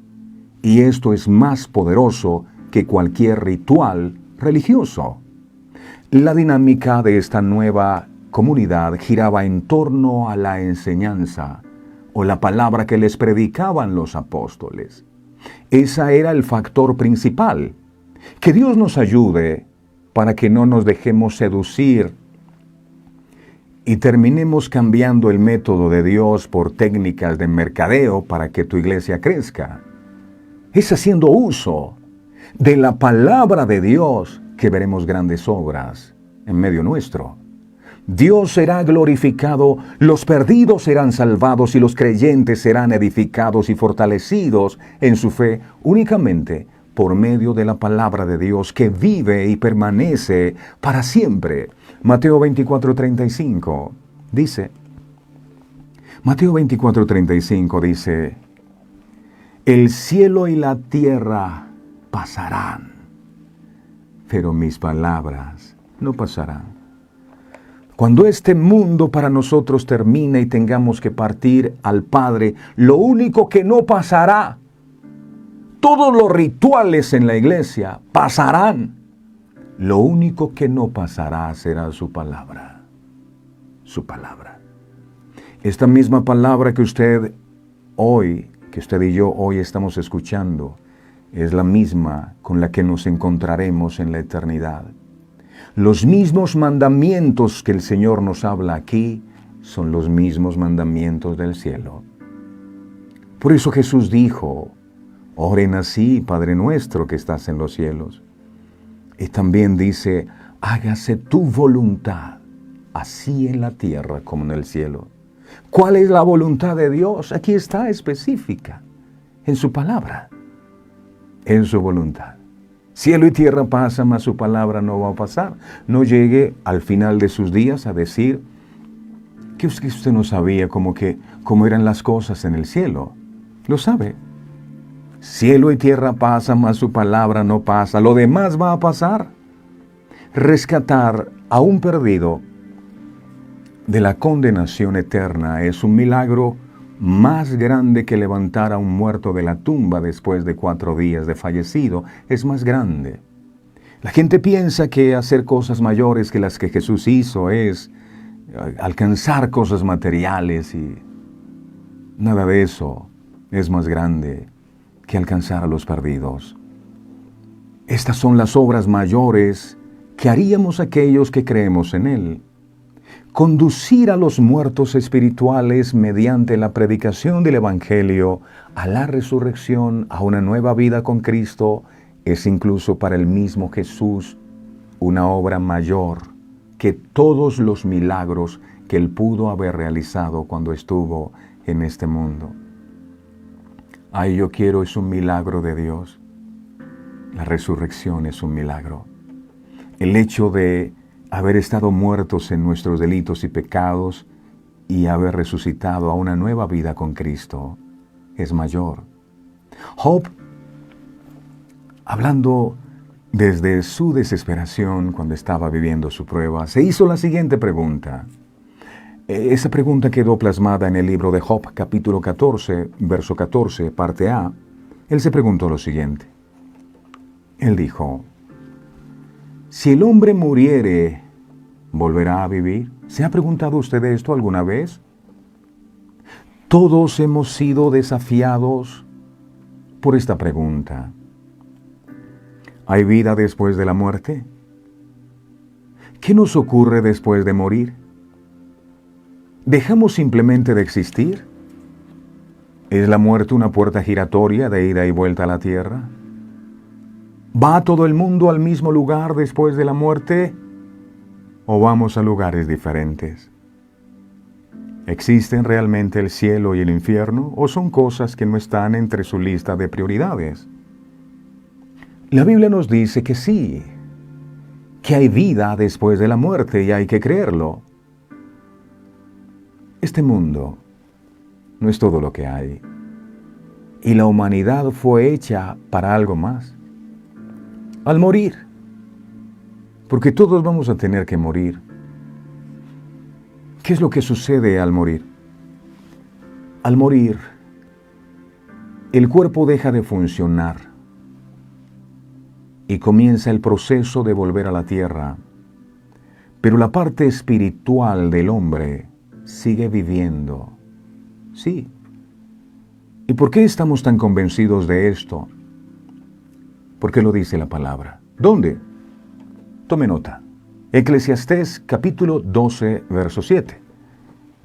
Y esto es más poderoso que cualquier ritual religioso. La dinámica de esta nueva comunidad giraba en torno a la enseñanza o la palabra que les predicaban los apóstoles. Ese era el factor principal. Que Dios nos ayude para que no nos dejemos seducir y terminemos cambiando el método de Dios por técnicas de mercadeo para que tu iglesia crezca. Es haciendo uso de la palabra de Dios que veremos grandes obras en medio nuestro. Dios será glorificado, los perdidos serán salvados y los creyentes serán edificados y fortalecidos en su fe únicamente por medio de la palabra de Dios que vive y permanece para siempre. Mateo 24:35 dice, Mateo 24:35 dice, el cielo y la tierra pasarán, pero mis palabras no pasarán. Cuando este mundo para nosotros termine y tengamos que partir al Padre, lo único que no pasará, todos los rituales en la iglesia pasarán. Lo único que no pasará será su palabra. Su palabra. Esta misma palabra que usted y yo hoy estamos escuchando, es la misma con la que nos encontraremos en la eternidad. Los mismos mandamientos que el Señor nos habla aquí son los mismos mandamientos del cielo. Por eso Jesús dijo, oren así, Padre nuestro que estás en los cielos. Y también dice, hágase tu voluntad, así en la tierra como en el cielo. ¿Cuál es la voluntad de Dios? Aquí está específica, en su palabra, en su voluntad. Cielo y tierra pasan, mas su palabra no va a pasar. No llegue al final de sus días a decir, que usted no sabía cómo eran las cosas en el cielo. Lo sabe. Cielo y tierra pasan, mas su palabra no pasa. Lo demás va a pasar. Rescatar a un perdido de la condenación eterna es un milagro más grande que levantar a un muerto de la tumba después de 4 días de fallecido. Es más grande. La gente piensa que hacer cosas mayores que las que Jesús hizo es alcanzar cosas materiales, y nada de eso es más grande que alcanzar a los perdidos. Estas son las obras mayores que haríamos aquellos que creemos en Él. Conducir a los muertos espirituales mediante la predicación del Evangelio a la resurrección, a una nueva vida con Cristo, es incluso para el mismo Jesús una obra mayor que todos los milagros que Él pudo haber realizado cuando estuvo en este mundo. Ay, yo quiero es un milagro de Dios. La resurrección es un milagro. El hecho de haber estado muertos en nuestros delitos y pecados y haber resucitado a una nueva vida con Cristo es mayor. Job, hablando desde su desesperación cuando estaba viviendo su prueba, se hizo la siguiente pregunta. Esa pregunta quedó plasmada en el libro de Job, capítulo 14, verso 14, parte A. Él se preguntó lo siguiente. Él dijo: si el hombre muriere, ¿volverá a vivir? ¿Se ha preguntado usted esto alguna vez? Todos hemos sido desafiados por esta pregunta. ¿Hay vida después de la muerte? ¿Qué nos ocurre después de morir? ¿Dejamos simplemente de existir? ¿Es la muerte una puerta giratoria de ida y vuelta a la tierra? ¿Va todo el mundo al mismo lugar después de la muerte? ¿O vamos a lugares diferentes? ¿Existen realmente el cielo y el infierno? ¿O son cosas que no están entre su lista de prioridades? La Biblia nos dice que sí, que hay vida después de la muerte y hay que creerlo. Este mundo no es todo lo que hay, y la humanidad fue hecha para algo más. Al morir, porque todos vamos a tener que morir. ¿Qué es lo que sucede al morir? Al morir, el cuerpo deja de funcionar y comienza el proceso de volver a la tierra, pero la parte espiritual del hombre sigue viviendo. Sí. ¿Y por qué estamos tan convencidos de esto? Porque lo dice la palabra. ¿Dónde? Tome nota. Eclesiastés capítulo 12, verso 7.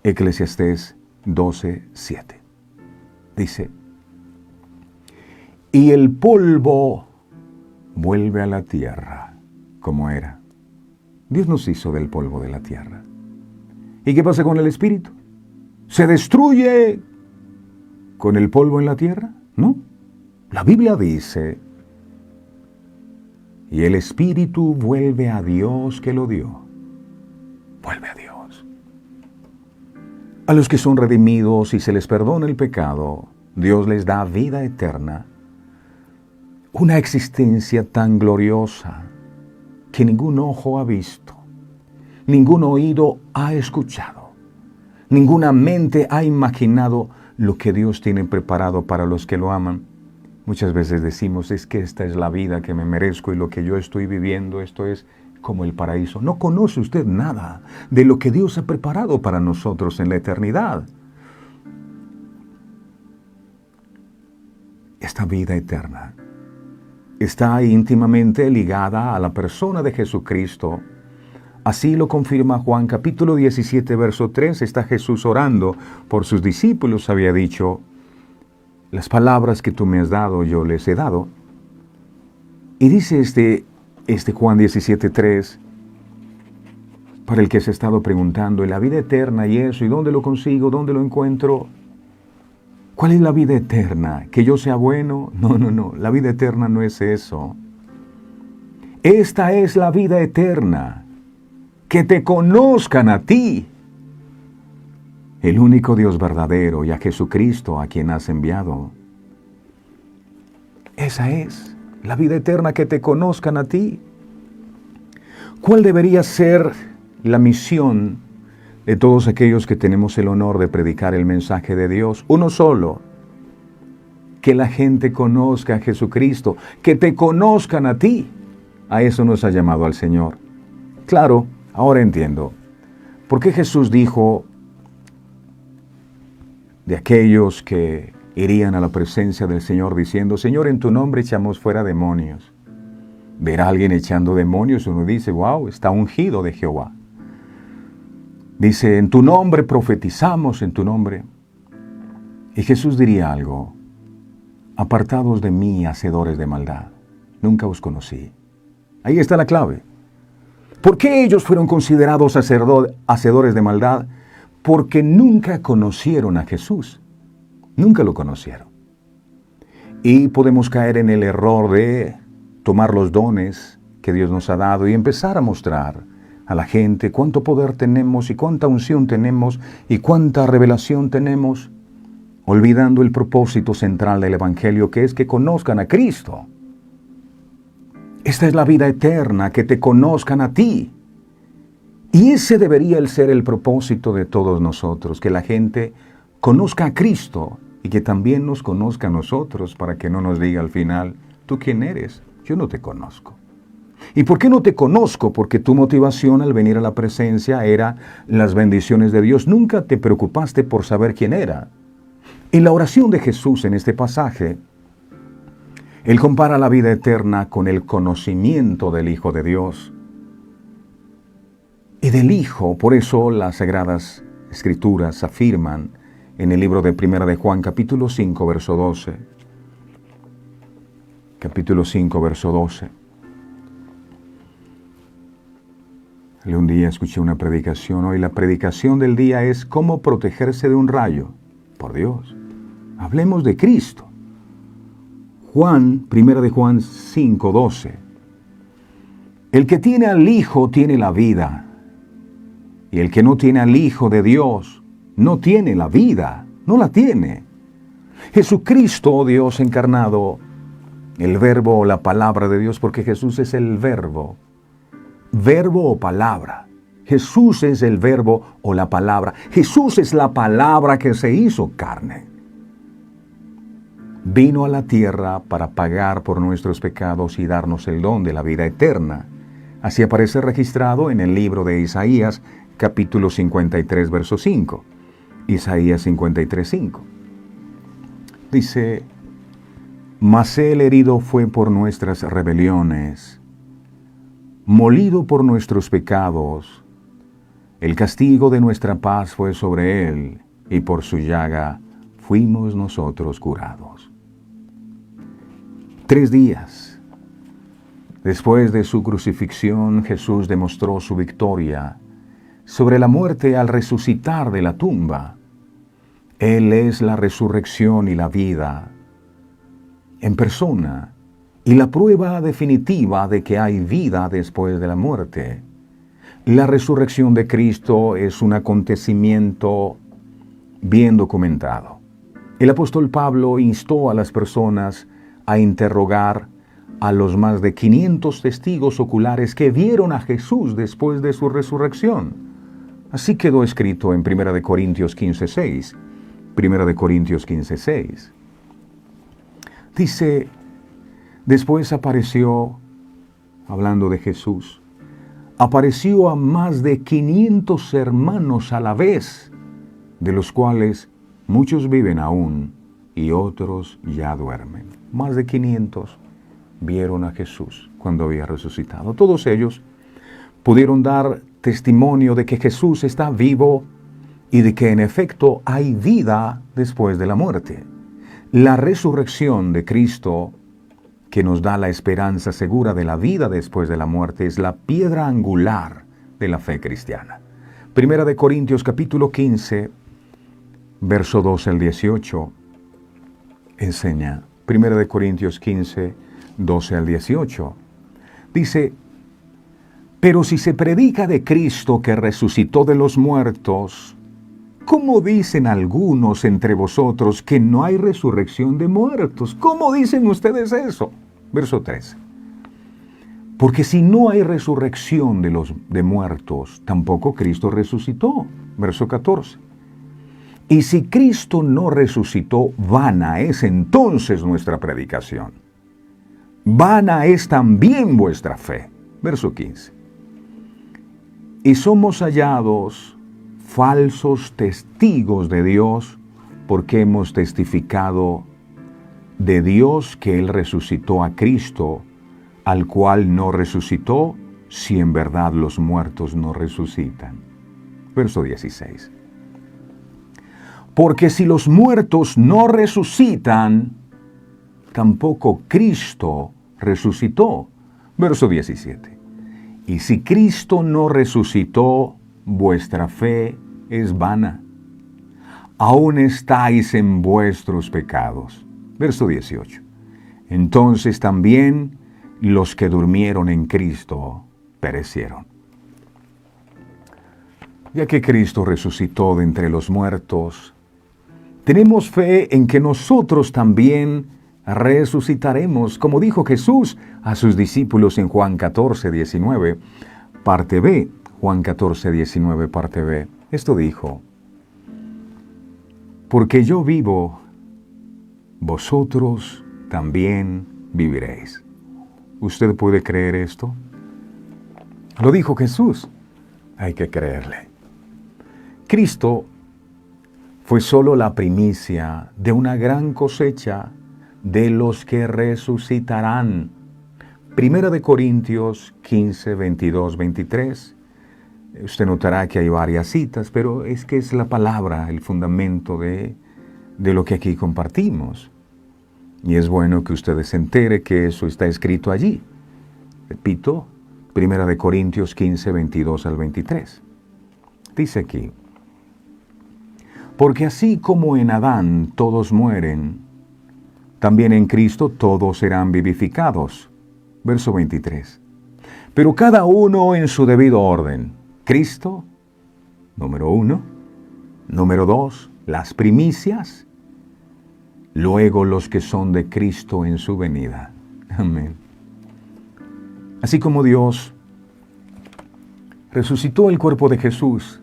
Eclesiastés 12, 7. Dice: y el polvo vuelve a la tierra como era. Dios nos hizo del polvo de la tierra. ¿Y qué pasa con el espíritu? ¿Se destruye con el polvo en la tierra? No. La Biblia dice: y el espíritu vuelve a Dios que lo dio. Vuelve a Dios. A los que son redimidos y se les perdona el pecado, Dios les da vida eterna. Una existencia tan gloriosa que ningún ojo ha visto, ningún oído ha escuchado, ninguna mente ha imaginado lo que Dios tiene preparado para los que lo aman. Muchas veces decimos: es que esta es la vida que me merezco y lo que yo estoy viviendo, esto es como el paraíso. No conoce usted nada de lo que Dios ha preparado para nosotros en la eternidad. Esta vida eterna está íntimamente ligada a la persona de Jesucristo. Así lo confirma Juan capítulo 17, verso 3. Está Jesús orando por sus discípulos. Había dicho: las palabras que tú me has dado, yo les he dado. Y dice este Juan 17, 3, para el que se ha estado preguntando, ¿en la vida eterna y eso? ¿Y dónde lo consigo? ¿Dónde lo encuentro? ¿Cuál es la vida eterna? ¿Que yo sea bueno? No. La vida eterna no es eso. Esta es la vida eterna. Que te conozcan a ti, el único Dios verdadero y a Jesucristo a quien has enviado. Esa es la vida eterna, que te conozcan a ti. ¿Cuál debería ser la misión de todos aquellos que tenemos el honor de predicar el mensaje de Dios? Uno solo: que la gente conozca a Jesucristo, que te conozcan a ti. A eso nos ha llamado al Señor. Claro, ahora entiendo por qué Jesús dijo de aquellos que irían a la presencia del Señor diciendo: Señor, en tu nombre echamos fuera demonios. Ver a alguien echando demonios, uno dice: wow, está ungido de Jehová. Dice: en tu nombre profetizamos, en tu nombre. Y Jesús diría algo: apartados de mí, hacedores de maldad, nunca os conocí. Ahí está la clave. ¿Por qué ellos fueron considerados hacedores de maldad? Porque nunca conocieron a Jesús. Nunca lo conocieron. Y podemos caer en el error de tomar los dones que Dios nos ha dado y empezar a mostrar a la gente cuánto poder tenemos y cuánta unción tenemos y cuánta revelación tenemos, olvidando el propósito central del Evangelio, que es que conozcan a Cristo. Esta es la vida eterna, que te conozcan a ti. Y ese debería ser el propósito de todos nosotros, que la gente conozca a Cristo y que también nos conozca a nosotros, para que no nos diga al final: ¿tú quién eres? Yo no te conozco. ¿Y por qué no te conozco? Porque tu motivación al venir a la presencia era las bendiciones de Dios. Nunca te preocupaste por saber quién era. En la oración de Jesús en este pasaje, Él compara la vida eterna con el conocimiento del Hijo de Dios y del Hijo. Por eso las Sagradas Escrituras afirman en el libro de Primera de Juan, capítulo 5, verso 12. Capítulo 5, verso 12. Un día escuché una predicación. Hoy la predicación del día es cómo protegerse de un rayo. Por Dios, hablemos de Cristo. Primera de Juan 5, 12. El que tiene al Hijo tiene la vida, y el que no tiene al Hijo de Dios no tiene la vida, no la tiene. Jesucristo, Dios encarnado, el Verbo o la palabra de Dios, porque Jesús es el Verbo. Verbo o palabra. Jesús es el Verbo o la palabra. Jesús es la palabra que se hizo carne. Vino a la tierra para pagar por nuestros pecados y darnos el don de la vida eterna. Así aparece registrado en el libro de Isaías, capítulo 53, verso 5. Isaías 53, 5. Dice: mas él herido fue por nuestras rebeliones, molido por nuestros pecados. El castigo de nuestra paz fue sobre él, y por su llaga fuimos nosotros curados. 3 días después de su crucifixión, Jesús demostró su victoria sobre la muerte al resucitar de la tumba. Él es la resurrección y la vida en persona, y la prueba definitiva de que hay vida después de la muerte. La resurrección de Cristo es un acontecimiento bien documentado. El apóstol Pablo instó a las personas a interrogar a los más de 500 testigos oculares que vieron a Jesús después de su resurrección. Así quedó escrito en 1 Corintios 15:6. 1 Corintios 15:6. Dice: después apareció, hablando de Jesús, apareció a más de 500 hermanos a la vez, de los cuales muchos viven aún y otros ya duermen. Más de 500 vieron a Jesús cuando había resucitado. Todos ellos pudieron dar testimonio de que Jesús está vivo y de que en efecto hay vida después de la muerte. La resurrección de Cristo, que nos da la esperanza segura de la vida después de la muerte, es la piedra angular de la fe cristiana. 1 Corintios capítulo 15, verso 12 al 18, enseña. 1 Corintios 15, 12 al 18. Dice: pero si se predica de Cristo que resucitó de los muertos, ¿Cómo dicen algunos entre vosotros que no hay resurrección de muertos? ¿Cómo dicen ustedes eso? Verso 13. Porque si no hay resurrección de muertos, tampoco Cristo resucitó. Verso 14. Y si Cristo no resucitó, vana es entonces nuestra predicación. Vana es también vuestra fe. Verso 15. Y somos hallados falsos testigos de Dios, porque hemos testificado de Dios que Él resucitó a Cristo, al cual no resucitó, si en verdad los muertos no resucitan. Verso 16. Porque si los muertos no resucitan, tampoco Cristo resucitó. Verso 17. Y si Cristo no resucitó, vuestra fe es vana. Aún estáis en vuestros pecados. Verso 18. Entonces también los que durmieron en Cristo perecieron. Ya que Cristo resucitó de entre los muertos, tenemos fe en que nosotros también resucitaremos, como dijo Jesús a sus discípulos en Juan 14, 19, parte B. Juan 14, 19, parte B. Esto dijo: porque yo vivo, vosotros también viviréis. ¿Usted puede creer esto? Lo dijo Jesús. Hay que creerle. Cristo fue solo la primicia de una gran cosecha de los que resucitarán. Primera de Corintios 15, 22, 23. Usted notará que hay varias citas, pero es que es la palabra, el fundamento de lo que aquí compartimos. Y es bueno que usted se entere que eso está escrito allí. Repito, Primera de Corintios 15, 22 al 23. Dice aquí: porque así como en Adán todos mueren, también en Cristo todos serán vivificados. Verso 23. Pero cada uno en su debido orden. Cristo, número 1. Número 2, las primicias. Luego los que son de Cristo en su venida. Amén. Así como Dios resucitó el cuerpo de Jesús,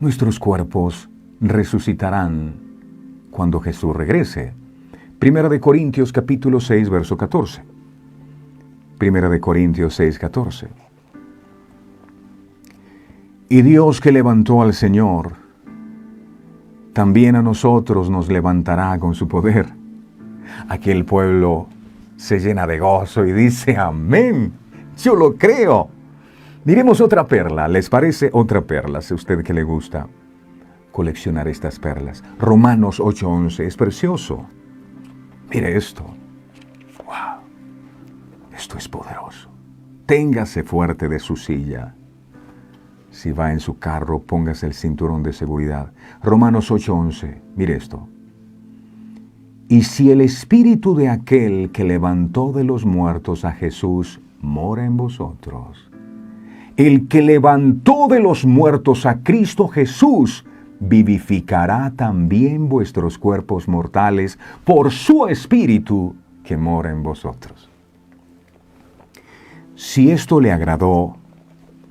nuestros cuerpos resucitarán cuando Jesús regrese. Primera de Corintios capítulo 6, verso 14. Primera de Corintios 6, 14. Y Dios que levantó al Señor, también a nosotros nos levantará con su poder. Aquel pueblo se llena de gozo y dice: amén, yo lo creo. Diremos otra perla, ¿les parece otra perla? Si a usted que le gusta coleccionar estas perlas. Romanos 8:11, es precioso. Mire esto. ¡Wow! Esto es poderoso. Téngase fuerte de su silla. Si va en su carro, póngase el cinturón de seguridad. Romanos 8:11, mire esto. Y si el espíritu de aquel que levantó de los muertos a Jesús mora en vosotros, el que levantó de los muertos a Cristo Jesús vivificará también vuestros cuerpos mortales por su espíritu que mora en vosotros. Si esto le agradó,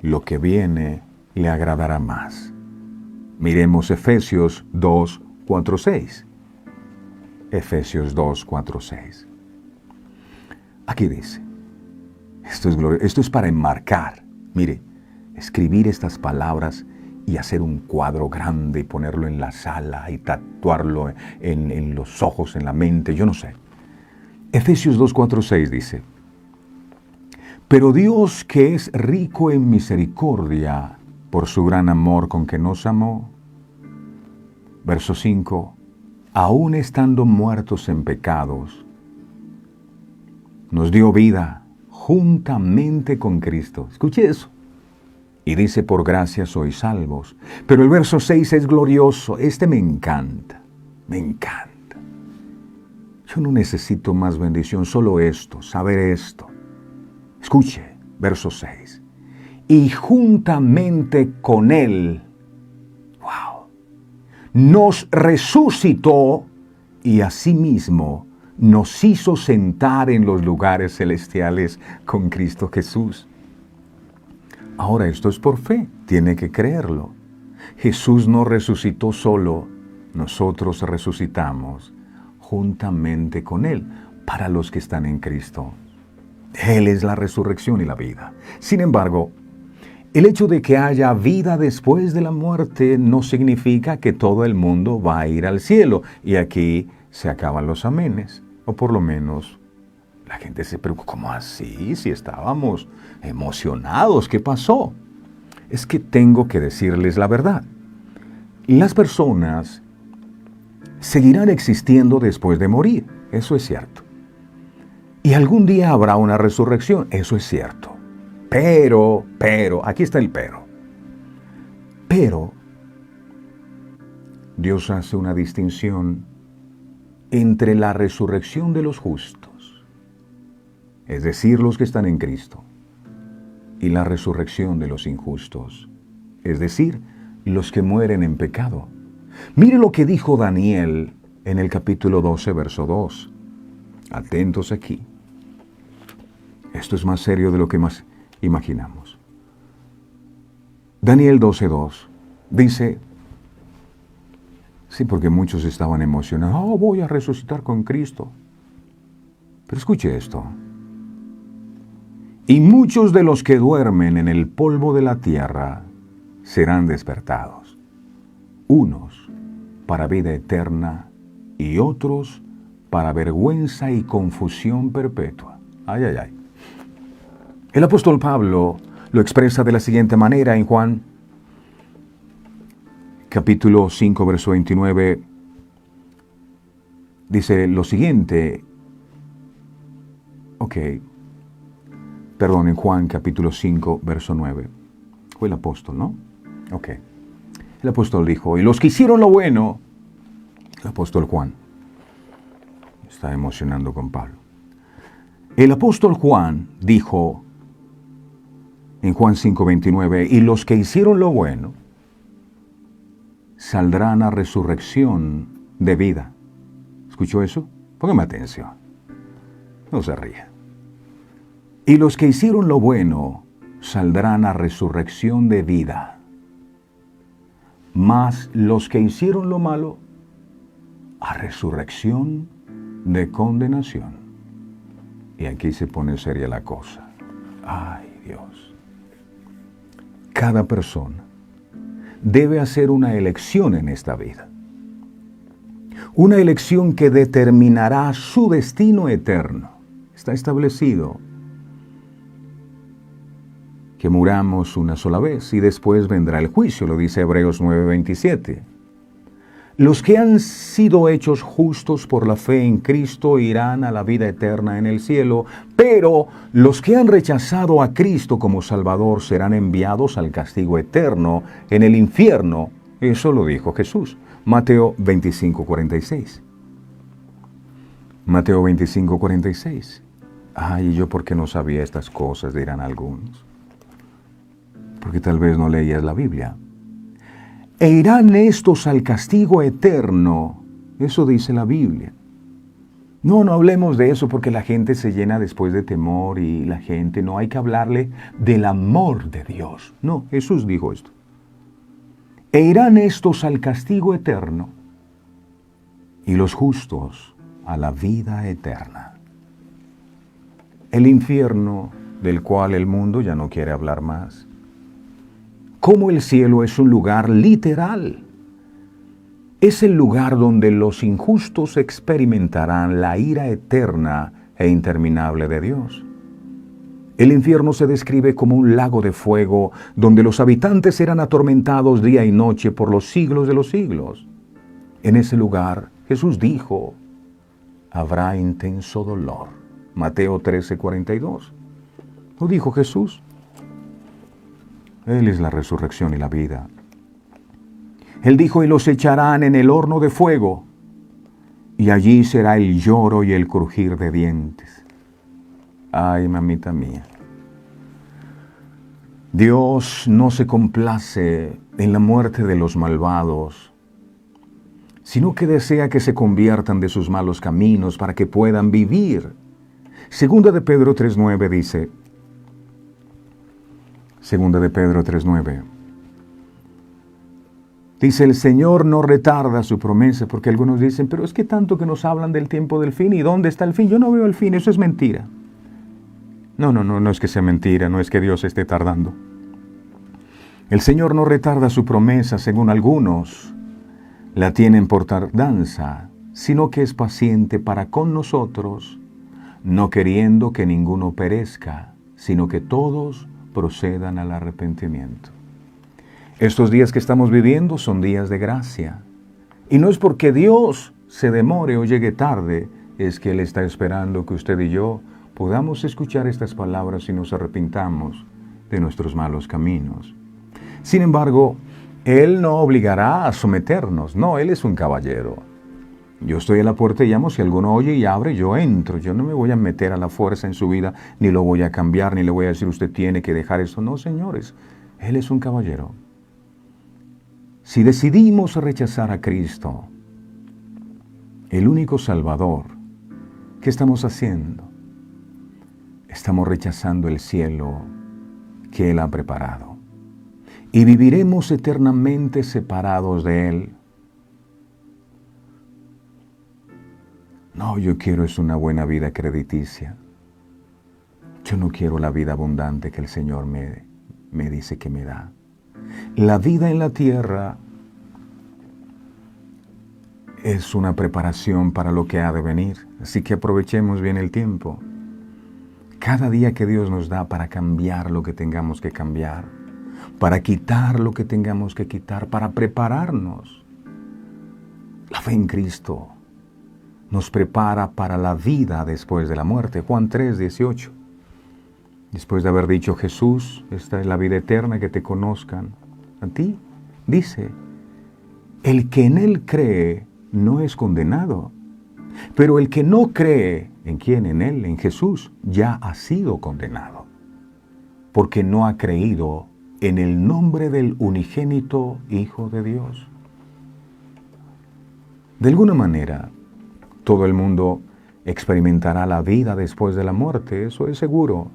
lo que viene le agradará más. Miremos Efesios 2, 4, 6. Efesios 2, 4, 6. Aquí dice, esto es para enmarcar. Mire, escribir estas palabras y hacer un cuadro grande y ponerlo en la sala y tatuarlo en los ojos, en la mente, yo no sé. Efesios 2, 4, 6 dice, pero Dios, que es rico en misericordia, por su gran amor con que nos amó. Verso 5, aún estando muertos en pecados, nos dio vida juntamente con Cristo. Escuche eso. Y dice, por gracia sois salvos. Pero el verso 6 es glorioso. Este me encanta. Me encanta. Yo no necesito más bendición, solo esto, saber esto. Escuche, verso 6. Y juntamente con Él nos resucitó y asimismo nos hizo sentar en los lugares celestiales con Cristo Jesús. Ahora, esto es por fe, tiene que creerlo. Jesús no resucitó solo, nosotros resucitamos juntamente con Él, para los que están en Cristo. Él es la resurrección y la vida. Sin embargo, el hecho de que haya vida después de la muerte no significa que todo el mundo va a ir al cielo. Y aquí se acaban los amenes, o por lo menos la gente se preocupa, ¿cómo así? Si estábamos emocionados, ¿qué pasó? Es que tengo que decirles la verdad. Las personas seguirán existiendo después de morir, eso es cierto. Y algún día habrá una resurrección, eso es cierto. Pero, aquí está el pero. Pero, Dios hace una distinción entre la resurrección de los justos, es decir, los que están en Cristo, y la resurrección de los injustos, es decir, los que mueren en pecado. Mire lo que dijo Daniel en el capítulo 12, verso 2. Atentos aquí. Esto es más serio de lo que más imaginamos. Daniel 12:2 dice, sí, porque muchos estaban emocionados, voy a resucitar con Cristo. Pero escuche esto. Y muchos de los que duermen en el polvo de la tierra serán despertados, unos para vida eterna y otros para vergüenza y confusión perpetua. Ay, ay, ay. El apóstol Pablo lo expresa de la siguiente manera en Juan, capítulo 5, verso 29. Dice lo siguiente. En Juan, capítulo 5, verso 9. Fue el apóstol, ¿no? El apóstol dijo, y los que hicieron lo bueno, el apóstol Juan, está emocionando con Pablo. El apóstol Juan dijo, en Juan 5:29, y los que hicieron lo bueno saldrán a resurrección de vida. ¿Escuchó eso? Póngame atención. No se ría. Y los que hicieron lo bueno saldrán a resurrección de vida. Mas los que hicieron lo malo a resurrección de condenación. Y aquí se pone seria la cosa. Ay, Dios. Cada persona debe hacer una elección en esta vida. Una elección que determinará su destino eterno. Está establecido que muramos una sola vez y después vendrá el juicio, lo dice Hebreos 9:27. Los que han sido hechos justos por la fe en Cristo irán a la vida eterna en el cielo, pero los que han rechazado a Cristo como Salvador serán enviados al castigo eterno en el infierno. Eso lo dijo Jesús. Mateo 25:46. Mateo 25:46. Ay, ¿yo por qué no sabía estas cosas?, dirán algunos. Porque tal vez no leías la Biblia. E irán estos al castigo eterno. Eso dice la Biblia. No hablemos de eso porque la gente se llena después de temor y la gente no hay que hablarle del amor de Dios. No, Jesús dijo esto. E irán estos al castigo eterno y los justos a la vida eterna. El infierno del cual el mundo ya no quiere hablar más. Como el cielo es un lugar literal. Es el lugar donde los injustos experimentarán la ira eterna e interminable de Dios. El infierno se describe como un lago de fuego donde los habitantes serán atormentados día y noche por los siglos de los siglos. En ese lugar, Jesús dijo, habrá intenso dolor. Mateo 13:42. Lo dijo Jesús. Él es la resurrección y la vida. Él dijo, y los echarán en el horno de fuego, y allí será el lloro y el crujir de dientes. Ay, mamita mía. Dios no se complace en la muerte de los malvados, sino que desea que se conviertan de sus malos caminos para que puedan vivir. Segunda de Pedro 3:9 dice, Segunda de Pedro 3:9, dice, el Señor no retarda su promesa, porque algunos dicen, pero es que tanto que nos hablan del tiempo del fin, ¿y dónde está el fin? Yo no veo el fin, eso es mentira. No es que sea mentira, no es que Dios esté tardando. El Señor no retarda su promesa, según algunos la tienen por tardanza, sino que es paciente para con nosotros, no queriendo que ninguno perezca, sino que todos procedan al arrepentimiento. Estos días que estamos viviendo son días de gracia. Y no es porque Dios se demore o llegue tarde, es que Él está esperando que usted y yo podamos escuchar estas palabras y nos arrepintamos de nuestros malos caminos. Sin embargo, Él no obligará a someternos. No, Él es un caballero. Yo estoy a la puerta y llamo, si alguno oye y abre, yo entro. Yo no me voy a meter a la fuerza en su vida, ni lo voy a cambiar, ni le voy a decir usted tiene que dejar eso. No, señores, Él es un caballero. Si decidimos rechazar a Cristo, el único Salvador, ¿qué estamos haciendo? Estamos rechazando el cielo que Él ha preparado. Y viviremos eternamente separados de Él. No, yo quiero es una buena vida crediticia. Yo no quiero la vida abundante que el Señor me dice que me da. La vida en la tierra es una preparación para lo que ha de venir. Así que aprovechemos bien el tiempo. Cada día que Dios nos da para cambiar lo que tengamos que cambiar, para quitar lo que tengamos que quitar, para prepararnos. La fe en Cristo nos prepara para la vida después de la muerte. Juan 3:18. Después de haber dicho Jesús, esta es la vida eterna, que te conozcan a ti, dice, el que en Él cree no es condenado, pero el que no cree en quién, en Él, en Jesús, ya ha sido condenado, porque no ha creído en el nombre del unigénito Hijo de Dios. De alguna manera, todo el mundo experimentará la vida después de la muerte, eso es seguro.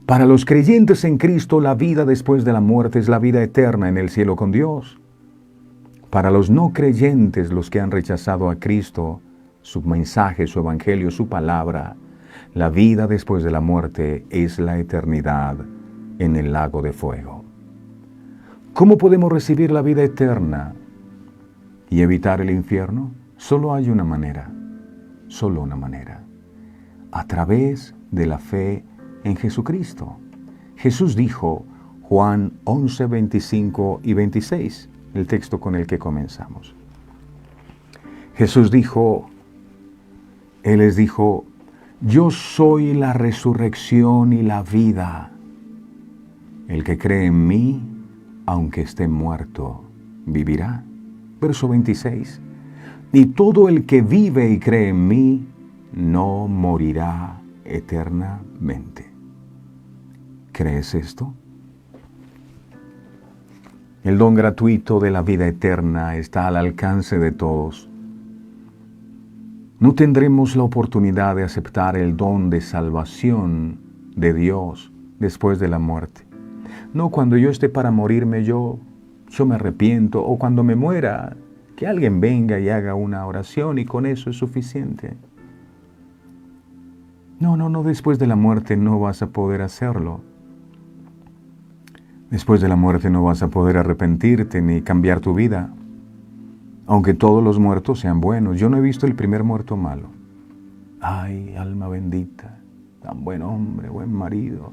Para los creyentes en Cristo, la vida después de la muerte es la vida eterna en el cielo con Dios. Para los no creyentes, los que han rechazado a Cristo, su mensaje, su evangelio, su palabra, la vida después de la muerte es la eternidad en el lago de fuego. ¿Cómo podemos recibir la vida eterna y evitar el infierno? Solo hay una manera, solo una manera, a través de la fe en Jesucristo. Jesús dijo, Juan 11, 25 y 26, el texto con el que comenzamos. Jesús dijo, Él les dijo, yo soy la resurrección y la vida. El que cree en mí, aunque esté muerto, vivirá. Verso 26. Y todo el que vive y cree en mí, no morirá eternamente. ¿Crees esto? El don gratuito de la vida eterna está al alcance de todos. No tendremos la oportunidad de aceptar el don de salvación de Dios después de la muerte. No cuando yo esté para morirme, yo me arrepiento, o cuando me muera, que alguien venga y haga una oración y con eso es suficiente. No, después de la muerte no vas a poder hacerlo. Después de la muerte no vas a poder arrepentirte ni cambiar tu vida, aunque todos los muertos sean buenos. Yo no he visto el primer muerto malo. Ay, alma bendita, tan buen hombre, buen marido.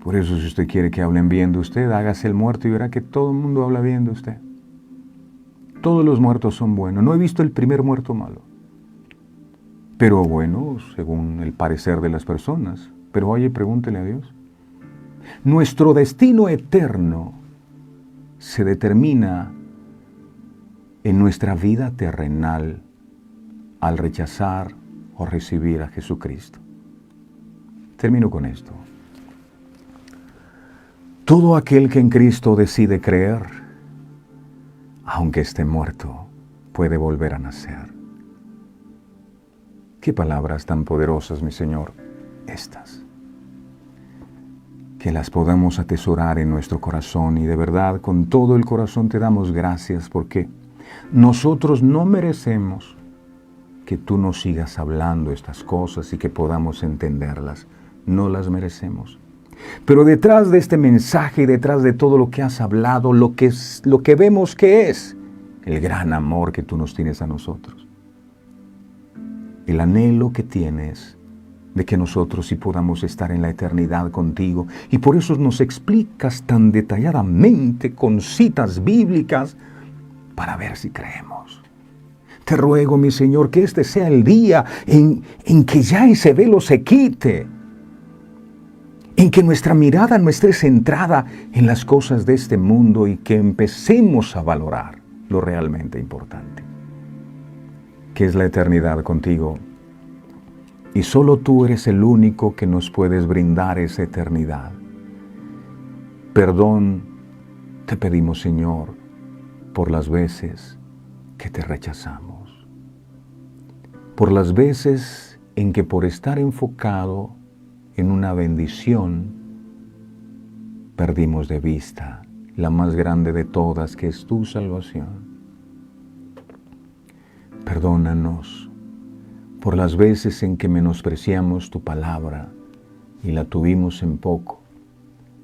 Por eso, si usted quiere que hablen bien de usted, hágase el muerto y verá que todo el mundo habla bien de usted. Todos los muertos son buenos. No he visto el primer muerto malo. Pero bueno, según el parecer de las personas. Pero oye, pregúntele a Dios. Nuestro destino eterno se determina en nuestra vida terrenal al rechazar o recibir a Jesucristo. Termino con esto. Todo aquel que en Cristo decide creer, aunque esté muerto, puede volver a nacer. Qué palabras tan poderosas, mi Señor, estas. Que las podamos atesorar en nuestro corazón y de verdad con todo el corazón te damos gracias porque nosotros no merecemos que tú nos sigas hablando estas cosas y que podamos entenderlas. No las merecemos. Pero detrás de este mensaje, detrás de todo lo que has hablado, lo que vemos que es el gran amor que tú nos tienes a nosotros. El anhelo que tienes de que nosotros sí podamos estar en la eternidad contigo. Y por eso nos explicas tan detalladamente con citas bíblicas para ver si creemos. Te ruego, mi Señor, que este sea el día en que ya ese velo se quite. En que nuestra mirada no esté centrada en las cosas de este mundo y que empecemos a valorar lo realmente importante, que es la eternidad contigo. Y solo tú eres el único que nos puedes brindar esa eternidad. Perdón te pedimos, Señor, por las veces que te rechazamos. Por las veces en que por estar enfocado en una bendición, perdimos de vista la más grande de todas, que es tu salvación. Perdónanos por las veces en que menospreciamos tu palabra y la tuvimos en poco,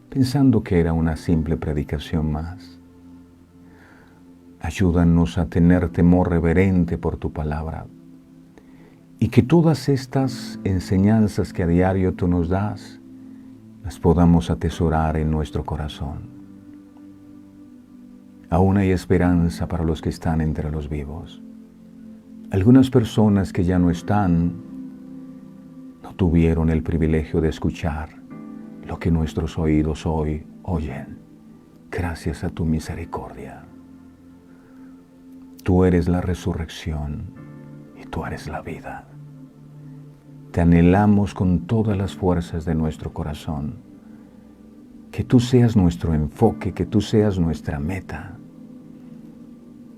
pensando que era una simple predicación más. Ayúdanos a tener temor reverente por tu palabra y que todas estas enseñanzas que a diario tú nos das, las podamos atesorar en nuestro corazón. Aún hay esperanza para los que están entre los vivos. Algunas personas que ya no están, no tuvieron el privilegio de escuchar lo que nuestros oídos hoy oyen, gracias a tu misericordia. Tú eres la resurrección y tú eres la vida. Te anhelamos con todas las fuerzas de nuestro corazón. Que tú seas nuestro enfoque, que tú seas nuestra meta.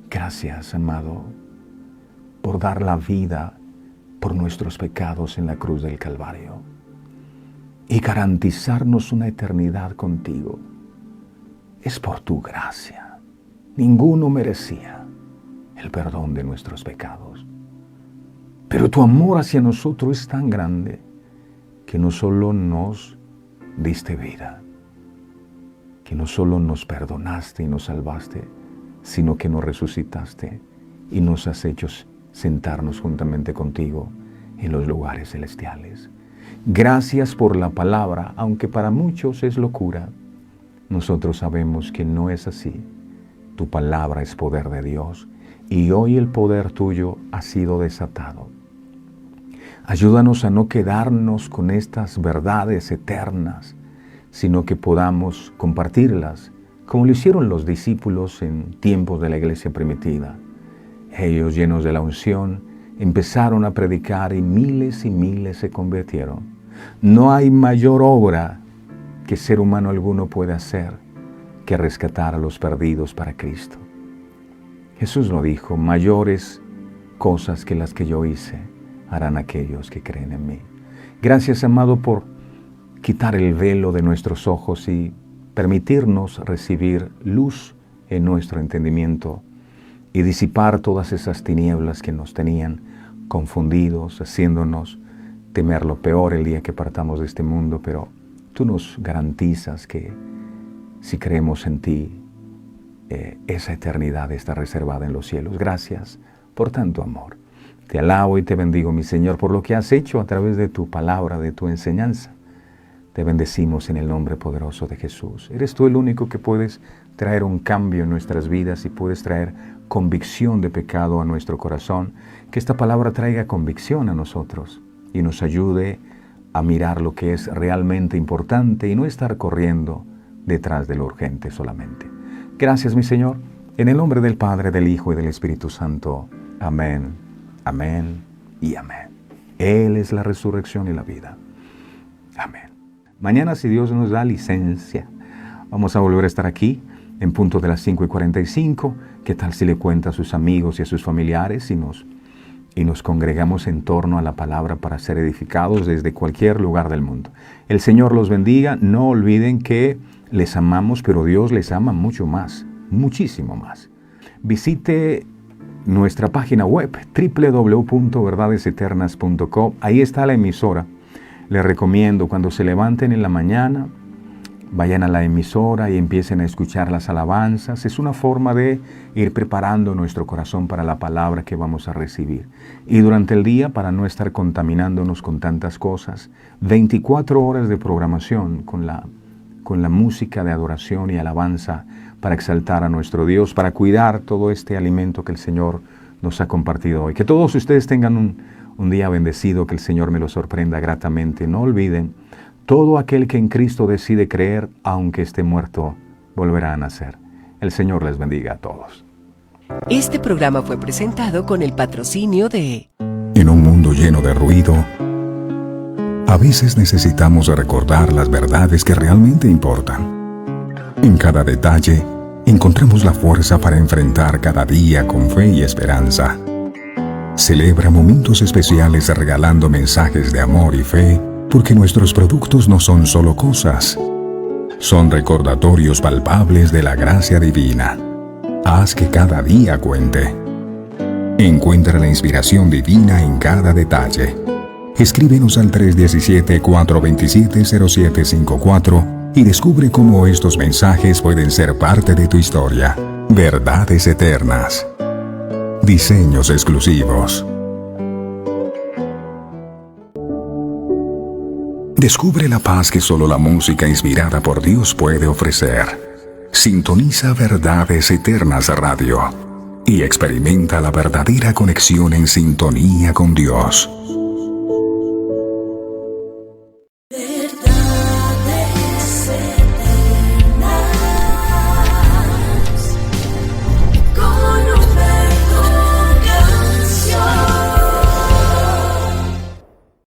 Gracias, amado, por dar la vida por nuestros pecados en la cruz del Calvario y garantizarnos una eternidad contigo. Es por tu gracia. Ninguno merecía el perdón de nuestros pecados. Pero tu amor hacia nosotros es tan grande que no solo nos diste vida, que no solo nos perdonaste y nos salvaste, sino que nos resucitaste y nos has hecho sentarnos juntamente contigo en los lugares celestiales. Gracias por la palabra, aunque para muchos es locura. Nosotros sabemos que no es así. Tu palabra es poder de Dios y hoy el poder tuyo ha sido desatado. Ayúdanos a no quedarnos con estas verdades eternas, sino que podamos compartirlas, como lo hicieron los discípulos en tiempos de la iglesia primitiva. Ellos, llenos de la unción, empezaron a predicar y miles se convirtieron. No hay mayor obra que ser humano alguno puede hacer que rescatar a los perdidos para Cristo. Jesús lo dijo: mayores cosas que las que yo hice harán aquellos que creen en mí. Gracias, amado, por quitar el velo de nuestros ojos y permitirnos recibir luz en nuestro entendimiento y disipar todas esas tinieblas que nos tenían confundidos, haciéndonos temer lo peor el día que partamos de este mundo. Pero tú nos garantizas que si creemos en ti, esa eternidad está reservada en los cielos. Gracias por tanto amor. Te alabo y te bendigo, mi Señor, por lo que has hecho a través de tu palabra, de tu enseñanza. Te bendecimos en el nombre poderoso de Jesús. Eres tú el único que puedes traer un cambio en nuestras vidas y puedes traer convicción de pecado a nuestro corazón. Que esta palabra traiga convicción a nosotros y nos ayude a mirar lo que es realmente importante y no estar corriendo detrás de lo urgente solamente. Gracias, mi Señor, en el nombre del Padre, del Hijo y del Espíritu Santo. Amén, amén y amén. Él es la resurrección y la vida. Amén. Mañana, si Dios nos da licencia, vamos a volver a estar aquí en punto de las 5:45. ¿Qué tal si le cuenta a sus amigos y a sus familiares y nos congregamos en torno a la palabra para ser edificados desde cualquier lugar del mundo? El Señor los bendiga. No olviden que les amamos, pero Dios les ama mucho más, muchísimo más. Visite nuestra página web www.verdadeseternas.com. Ahí está la emisora. Les recomiendo cuando se levanten en la mañana, vayan a la emisora y empiecen a escuchar las alabanzas. Es una forma de ir preparando nuestro corazón para la palabra que vamos a recibir. Y durante el día, para no estar contaminándonos con tantas cosas, 24 horas de programación con la música de adoración y alabanza para exaltar a nuestro Dios, para cuidar todo este alimento que el Señor nos ha compartido hoy. Que todos ustedes tengan un día bendecido, que el Señor me lo sorprenda gratamente. No olviden, todo aquel que en Cristo decide creer, aunque esté muerto, volverá a nacer. El Señor les bendiga a todos. Este programa fue presentado con el patrocinio de... En un mundo lleno de ruido, a veces necesitamos recordar las verdades que realmente importan. En cada detalle, encontramos la fuerza para enfrentar cada día con fe y esperanza. Celebra momentos especiales regalando mensajes de amor y fe, porque nuestros productos no son solo cosas, son recordatorios palpables de la gracia divina. Haz que cada día cuente. Encuentra la inspiración divina en cada detalle. Escríbenos al 317-427-0754 y descubre cómo estos mensajes pueden ser parte de tu historia. Verdades eternas. Diseños exclusivos. Descubre la paz que solo la música inspirada por Dios puede ofrecer. Sintoniza Verdades Eternas Radio y experimenta la verdadera conexión en sintonía con Dios.